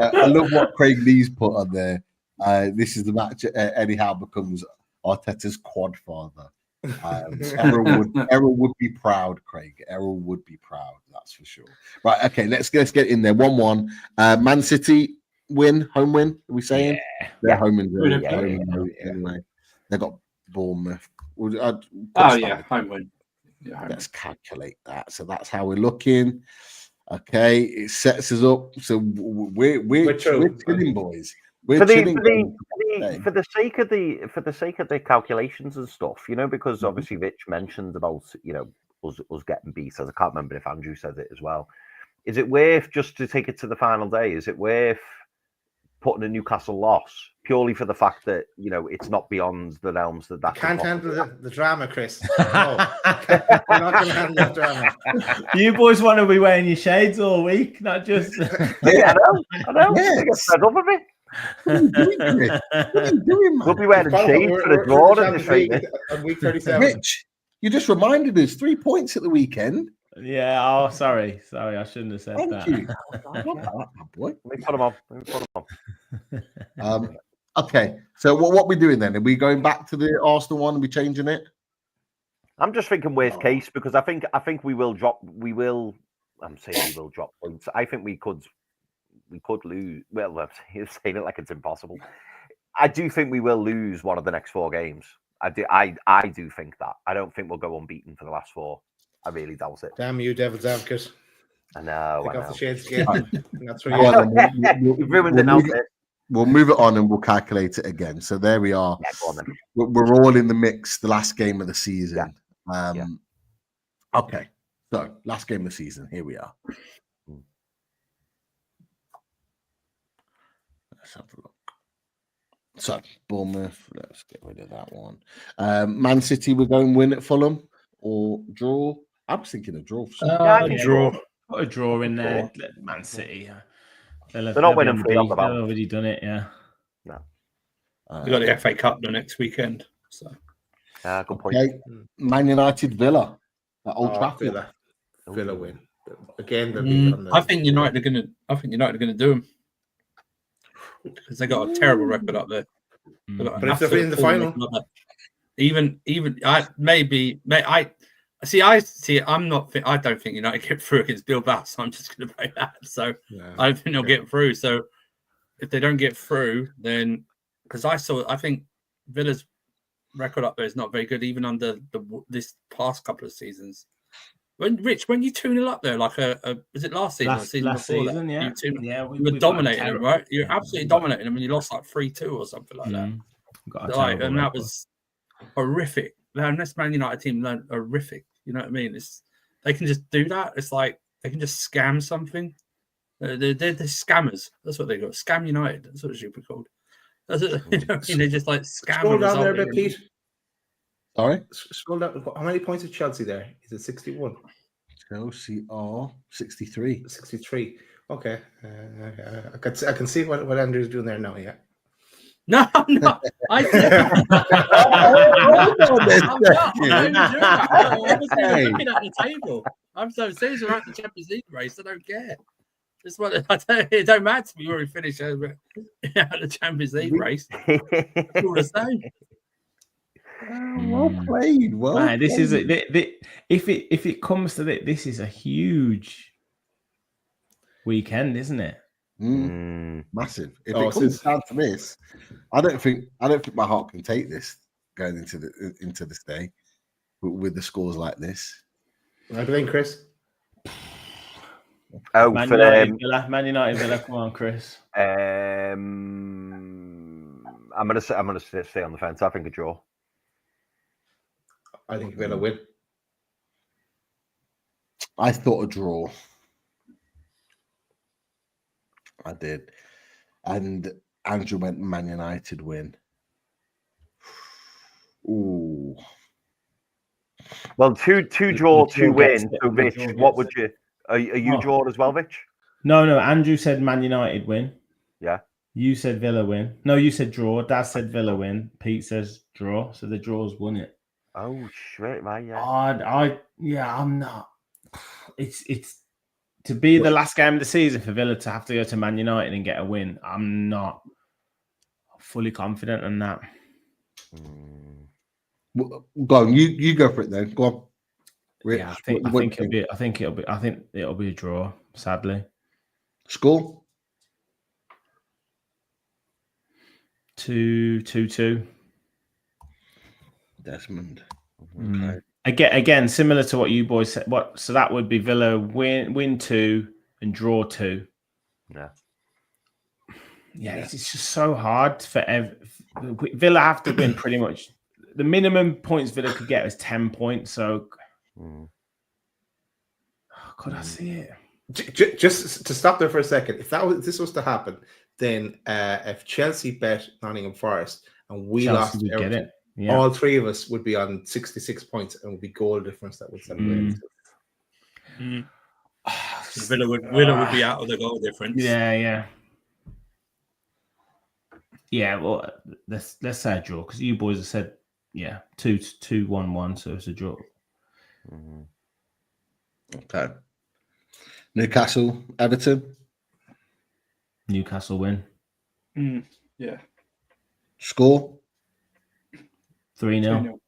I love what Craig Lee's put on there. This is the match. Anyhow, becomes Arteta's quad father. Errol would be proud, Craig. Errol would be proud. That's for sure. Right. Okay. Let's get in there. 1-1. Man City win. Home win. Are we saying? Yeah. They're home and anyway. They got Bournemouth. Home win. Yeah, home let's calculate that. So that's how we're looking. Okay, it sets us up. So we're chilling, boys. We're for chilling. For the sake of the calculations and stuff, because obviously Rich mentioned about us getting beat. As I can't remember if Andrew said it as well. Is it worth, just to take it to the final day? Is it worth putting a Newcastle loss purely for the fact that it's not beyond the realms that can't handle the drama, Chris? No, we're not going to handle the drama. You boys want to be wearing your shades all week, not just. I know. Yes. Fed up of it. What are you doing, Chris? What are you doing, man? We'll be wearing shades for the draw on week 37. Rich, you just reminded us 3 points at the weekend. Yeah. Oh, sorry. I shouldn't have said that. Thank you. Boy. Let me put them on. Okay. So what we doing then? Are we going back to the Arsenal one? Are we changing it? I'm just thinking worst case, because I think we will drop. I'm saying we will drop points. I think we could lose. Well, I'm saying it like it's impossible. I do think we will lose one of the next 4 games. I do think that. I don't think we'll go unbeaten for the last 4. I really doubt it. Damn you, Devil's Advocate. I know. Take off the shades again. That's You've ruined it now. We'll move it on and we'll calculate it again. So there we are. Yeah, go on then. We're all in the mix. The last game of the season. Yeah. Okay. So last game of the season. Here we are. Let's have a look. So Bournemouth. Let's get rid of that one. Man City. We're going win at Fulham or draw. I was thinking a draw. Draw. Put a draw in there. Man City. They're not winning free on the They've already done it, yeah. No. They've got the FA Cup the next weekend. So. Good point. Okay. Man United Villa at Old Trafford. Villa win again. I think United are gonna do them because they got a terrible record up there. But if they're in the final, I don't think United get through against Bilbao, so I'm just going to play that. So I don't think they'll get through. So if they don't get through, then because I think Villa's record up there is not very good, even under this past couple of seasons. When you 2-0 up there, like was it last season or the season before season, that? Yeah. You were dominating them, right? You're absolutely dominating them, and you lost like 3-2 or something like that. And that was horrific. This Man United team learned horrific. You know what I mean? They can just do that. It's like they can just scam something. They're scammers. That's what they got. Scam United. That's what it should be called. That's what, they just like scam. Scroll down there a bit, Pete. Sorry? Scroll down. How many points is Chelsea there? Is it 61? Chelsea are 63. 63. Okay. I can see what Andrew's doing there now, yeah. No, I'm not. I'm not. I'm not doing that. Obviously, we're looking at the table. I'm so serious. We're at the Champions League race. I don't care. Just what it don't matter to me where we finish over at the Champions League race. It's all the same. Well played. Well, Man, this is played. if it comes to it, this is a huge weekend, isn't it? Massive. If it comes down to this, I don't think my heart can take this going into this day with the scores like this. I think, Chris. Oh, Man for United, Villa. Come on, Chris. I'm gonna stay on the fence. I think a draw. I think Villa win. I thought a draw. I did. And Andrew went Man United win. Ooh. Well, two draw, 2 win. So, Rich, what would you? Are you drawn as well, Rich? No. Andrew said Man United win. Yeah. You said Villa win. No, you said draw. Dad said Villa win. Pete says draw. So the draws won it. Oh shit, man! Yeah. I'm not. It's to be the last game of the season for Villa to have to go to Man United and get a win. I'm not fully confident in that. Go on, you go for it then. Go on. Rich, yeah, I think it'll be a draw. Sadly, score 2-2. Desmond. Okay. Again, similar to what you boys said. So that would be Villa win 2 and draw 2. Yeah. It's just so hard for Villa have to win pretty much. The minimum points Villa could get is 10 points. So, could I see it? Just to stop there for a second, if this was to happen, then if Chelsea bet Nottingham Forest and we lost Everton, all three of us would be on 66 points and would be goal difference that would celebrate. Villa would be out of the goal difference. Yeah. Well, let's say a draw because you boys have said 2-1-1, so it's a draw. Okay. Newcastle, Everton. Newcastle win. Yeah. Score 3-0.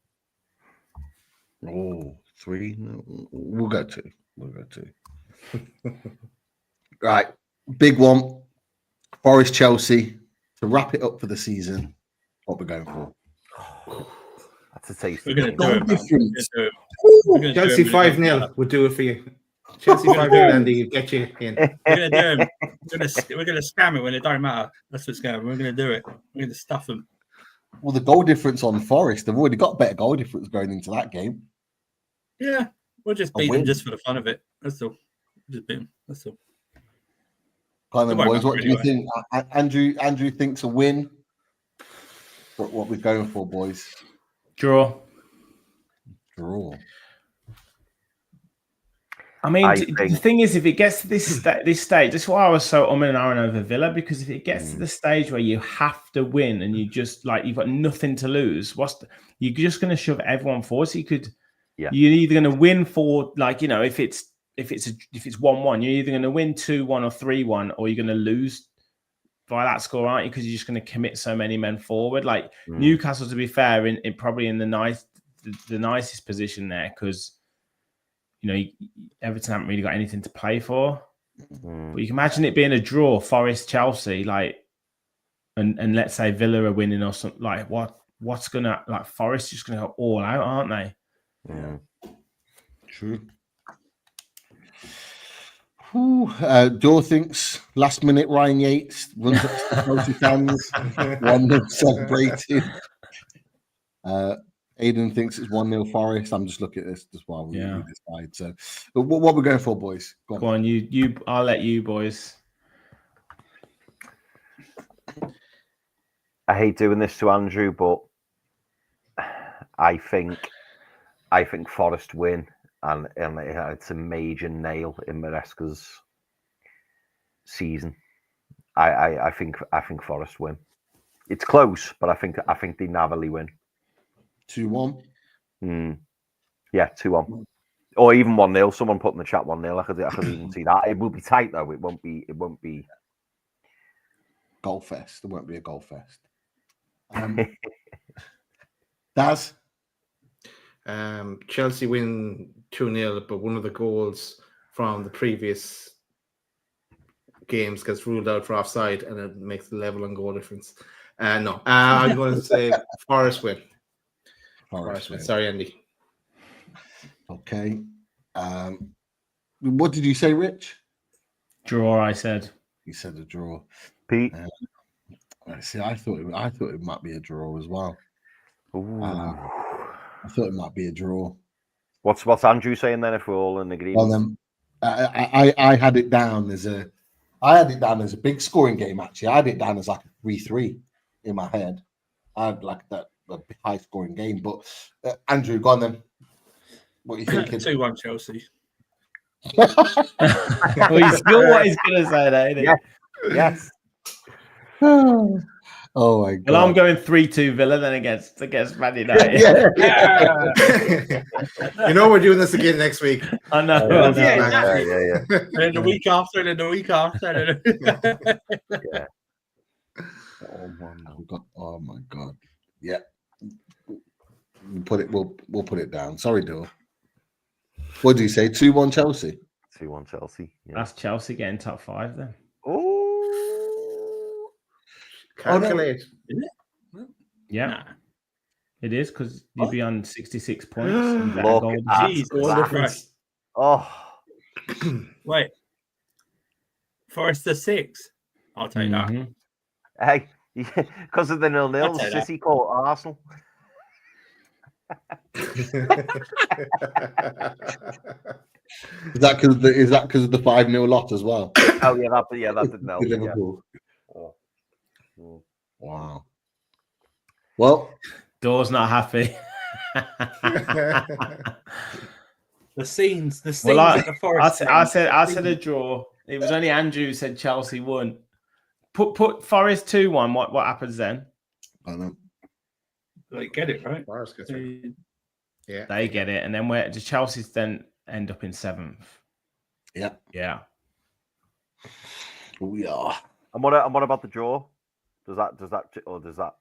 Oh, 3-0. We'll go 2. Right. Big one. Forest Chelsea. To wrap it up for the season, what we're going for. That's a taste. We're going to do it. Chelsea 5-0 would do it for you. Chelsea 5-0, Andy, get you in. We're going to do them. We're going to scam it when it don't matter. That's what's going on. We're going to do it. We're going to stuff them. Well, the goal difference on Forest, they've already got better goal difference going into that game. Yeah, we'll just beat them just for the fun of it. That's all. Just beat them. That's all. Boys, what do you think? Andrew thinks a win. What we're going for, boys? Draw. I mean, the thing is, if it gets to this stage, that's why I was so and ahhing over Villa, because if it gets to the stage where you have to win and you just you've got nothing to lose, you're just going to shove everyone forward. So you're either going to win for if it's 1-1, you're either going to win 2-1 or 3-1, or you're going to lose by that score, aren't you? Because you're just going to commit so many men forward. Newcastle, to be fair, in probably in the nicest position there, because Everton haven't really got anything to play for. But you can imagine it being a draw, Forest, Chelsea, and let's say Villa are winning or something. What's gonna Forest just gonna go all out, aren't they? Yeah, true. Joe thinks last minute Ryan Yates runs up to the Chelsea fans, 1-0 celebrating. Aidan thinks it's 1-0 Forest. I'm just looking at this just while we decide. So, but what we're going for, boys? Go on, you. I'll let you boys. I hate doing this to Andrew, but I think Forest win, and it's a major nail in It's close, but I think they narrowly win. 2-1. Yeah, 2-1. Or even 1-0. Someone put in the chat 1-0. I could even see that. It will be tight though. It won't be Goal fest. There won't be a goal fest. Daz? Chelsea win 2-0, but one of the goals from the previous games gets ruled out for offside, and it makes the level and goal difference. No, I'm going to say Forest win. Forest win. Sorry, Andy. Okay. What did you say, Rich? Draw, I said. You said a draw. Pete. See, I thought it might be a draw as well. I thought it might be a draw. What's Andrew saying then? If we're all in agreement. Well, then, I had it down as a big scoring game. Actually, I had it down as like a 3-3 in my head. I had like a high scoring game. But Andrew, go on then. What are you thinking? 2-1 Chelsea. Well, he's still what he's going to say there, isn't he? Yes. Oh my god! Well, I'm going 3-2 Villa then against Man United. Yeah. You know we're doing this again next week. I know. Yeah. And then the week after, and then the week after. Yeah. Oh my god! Yeah. We'll put it down. Sorry, Dor. What do you say? 2-1 Chelsea. 2-1 Chelsea. Yeah. That's Chelsea getting top 5 then. Oh. Calculate. Yeah. Nah. It is because you'd be on 66 points. Look at goal difference. Oh. Wait. Forest to 6. I'll take that. Hey, because of the 0-0, City caught Arsenal. Is that because of the 5-0 lot as well? Oh yeah, that didn't help. Liverpool. Yeah. Wow. Well, Dor's not happy. The scenes Well, at the Forest. I said a draw. It was only Andrew who said Chelsea won. Put Forest 2-1. What happens then? I don't know. Like, get it right. Forest gets it. Yeah, they get it, and then where do Chelsea's then end up in 7th? Yeah. We are. And what about the draw? Does that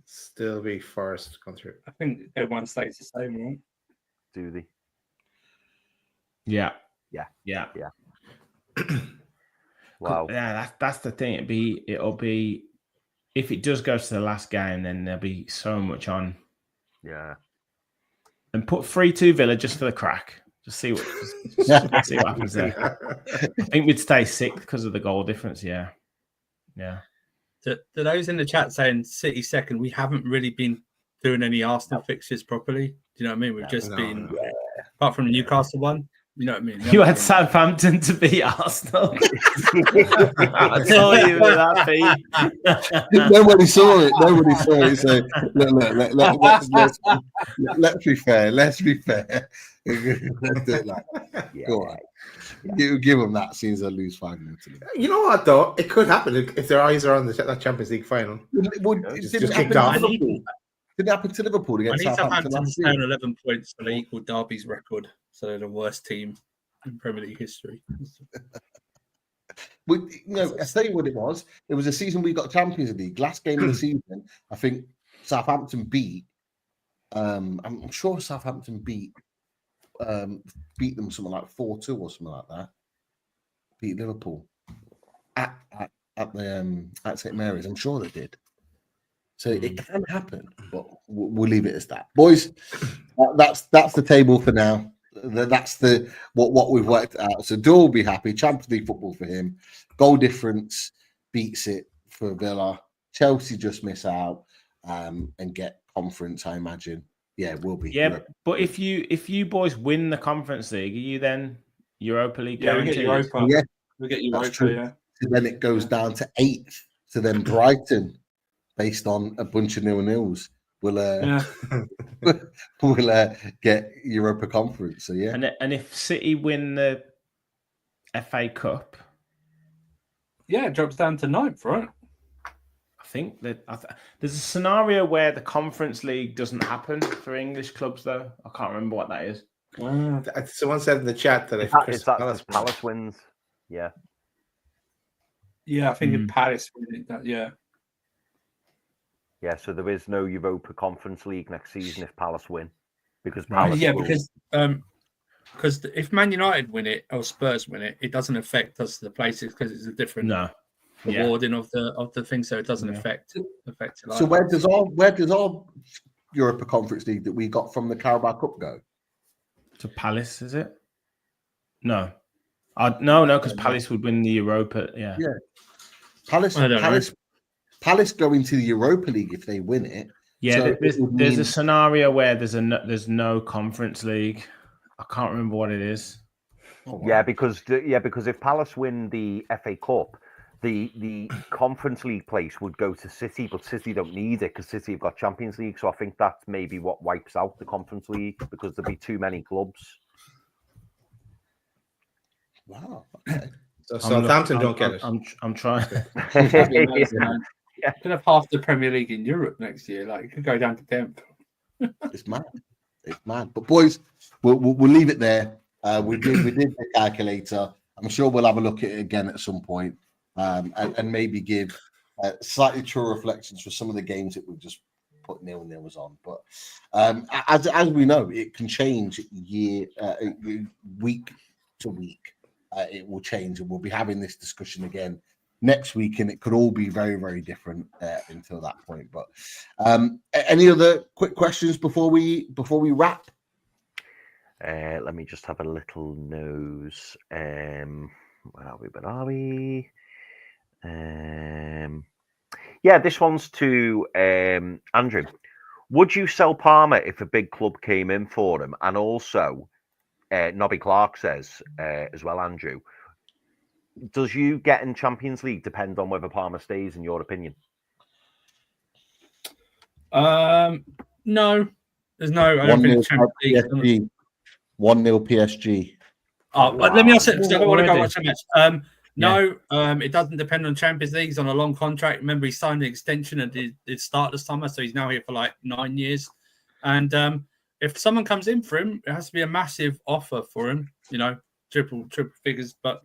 still be Forest going through? I think everyone stays the same, right? Do they? Yeah. Wow. Yeah, that's the thing. It'll be if it does go to the last game, then there'll be so much on. Yeah. And put 3-2 Villa just for the crack. Just see what happens there. I think we'd stay 6th because of the goal difference. Yeah. To those in the chat saying City second, we haven't really been doing any Arsenal fixtures properly. Do you know what I mean? We've just been, apart from the Newcastle one. You know what I mean? You had Southampton to beat Arsenal. I saw you with that, Pete. Nobody saw it. So let's be fair. Let's be fair. Let's do it like that. Go on. Give them that since they lose 5-0 to them. You know what, though? It could happen if their eyes are on that Champions League final. Just kicked off. Did it happen to Liverpool against Southampton? Southampton to turn 11 points, so they equal Derby's record. So they're the worst team in Premier League history. I tell you what it was. It was a season we got Champions League. Last game of the season, I think Southampton beat. I'm sure Southampton beat them something like 4-2 or something like that. Beat Liverpool at St Mary's. I'm sure they did. So it can happen, but we'll leave it as that, boys. That's the table for now. That's what we've worked out. So Dor will be happy. Champions League football for him. Goal difference beats it for Villa. Chelsea just miss out and get conference, I imagine. Yeah, we'll be. Yeah, but if you boys win the Conference League, are you then Europa League? Yeah, we get Europa. Yeah, we get Europa. Yeah. So then it goes down to 8th. So then Brighton, based on a bunch of 0-0s, will get Europa Conference. So yeah. And if City win the FA Cup, it drops down to 9th, right? I think that there's a scenario where the Conference League doesn't happen for English clubs, though. I can't remember what that is. Someone said in the chat that if Palace wins, yeah. Yeah, I think if Palace win it, yeah. Yeah, so there is no Europa Conference League next season if Palace win. Because Palace because if Man United win it or Spurs win it, it doesn't affect us the places because it's a different awarding of the thing, so it doesn't affect it. So where does our Europa Conference League that we got from the Carabao Cup go? To Palace, is it? No, because Palace would win the Europa. Yeah. Palace go into the Europa League if they win it. Yeah, so there's a scenario where there's no Conference League. I can't remember what it is. Oh, wow. Yeah, because if Palace win the FA Cup, the Conference League place would go to City, but City don't need it because City have got Champions League. So I think that's maybe what wipes out the Conference League because there'll be too many clubs. Wow. Okay. So Southampton don't get it. I'm trying. Yeah, could have half the Premier League in Europe next year. Like it could go down to 10th. It's mad. But boys, we'll leave it there. We did the calculator. I'm sure we'll have a look at it again at some point, and maybe give slightly true reflections for some of the games that we've just put nil-nils on. But as we know, it can change week to week. It will change, and we'll be having this discussion again next week, and it could all be very, very different until that point. But any other quick questions before we wrap? Let me just have a little nose. Where are we? Yeah, this one's to Andrew. Would you sell Palmer if a big club came in for him? And also, Nobby Clark says as well, Andrew, does you getting Champions League depend on whether Palmer stays, in your opinion? No. There's no. I don't think Champions League. 1-0 PSG. Oh, wow. Let me ask it because I don't want to go watch a match. No, it doesn't depend on Champions League. He's on a long contract. Remember, he signed an extension and it started the summer, so he's now here for like 9 years. And if someone comes in for him, it has to be a massive offer for him. You know, triple figures. But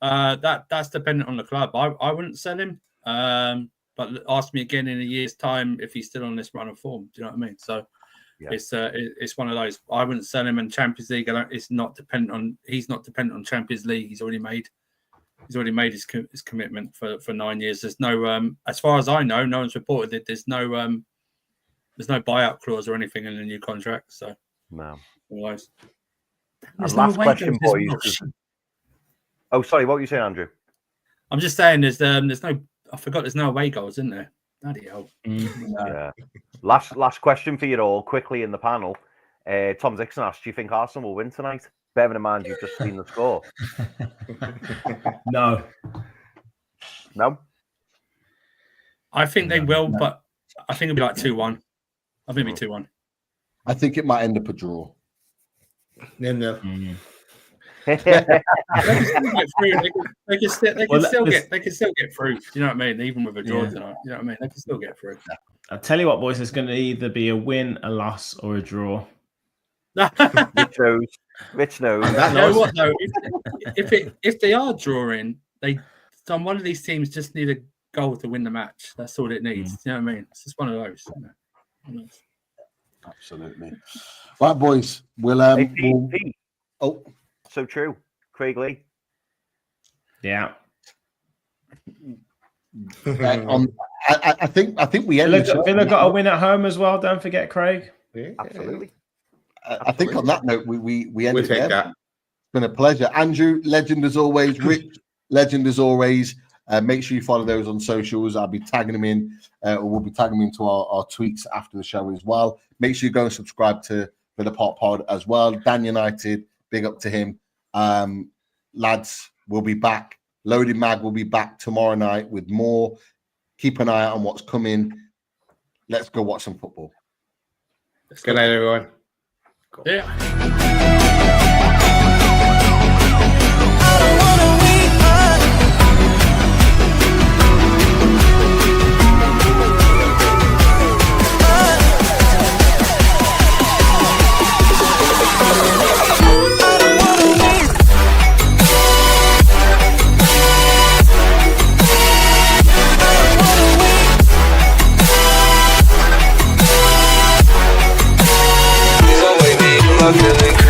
that's dependent on the club. I wouldn't sell him. But ask me again in a year's time if he's still on this run of form. Do you know what I mean? So. Yeah. It's one of those. I wouldn't sell him in Champions League. It's not dependent on. He's not dependent on Champions League. He's already made his commitment for 9 years. There's no as far as I know, no one's reported it. There's no buyout clause or anything in the new contract. So no. Otherwise. Last question, boys. Oh, sorry. What were you saying, Andrew? I'm just saying there's no. I forgot there's no away goals, isn't there? Bloody hell. Yeah. Last question for you all, quickly in the panel. Tom Dixon asked, do you think Arsenal will win tonight? Bearing in mind you've just seen the score. No. I think they will, but I think it'll be like 2-1. I think it'll be 2-1. I think it might end up a draw. No. They can still get through. Do you know what I mean? Even with a draw tonight, you know what I mean? They can still get through. I'll tell you what, boys. It's going to either be a win, a loss, or a draw. Rich knows. You know what though? If they are drawing, one of these teams just need a goal to win the match. That's all it needs. You know what I mean? It's just one of those. Absolutely. Right, boys. We'll so true. Craig Lee. Yeah. I think we ended. Villa got a win at home as well. Don't forget, Craig. Yeah. Absolutely. I think on that note, we ended there. That. It's been a pleasure. Andrew, legend as always. Rich, legend as always. Make sure you follow those on socials. I'll be tagging them in, or we'll be tagging them into our tweets after the show as well. Make sure you go and subscribe to the Pot Pod as well. Dan United, big up to him. Lads, we'll be back. Loaded Mag will be back tomorrow night with more. Keep an eye out on what's coming. Let's go watch some football. Good night, everyone. Cool. Yeah. I don't wanna wake up. feeling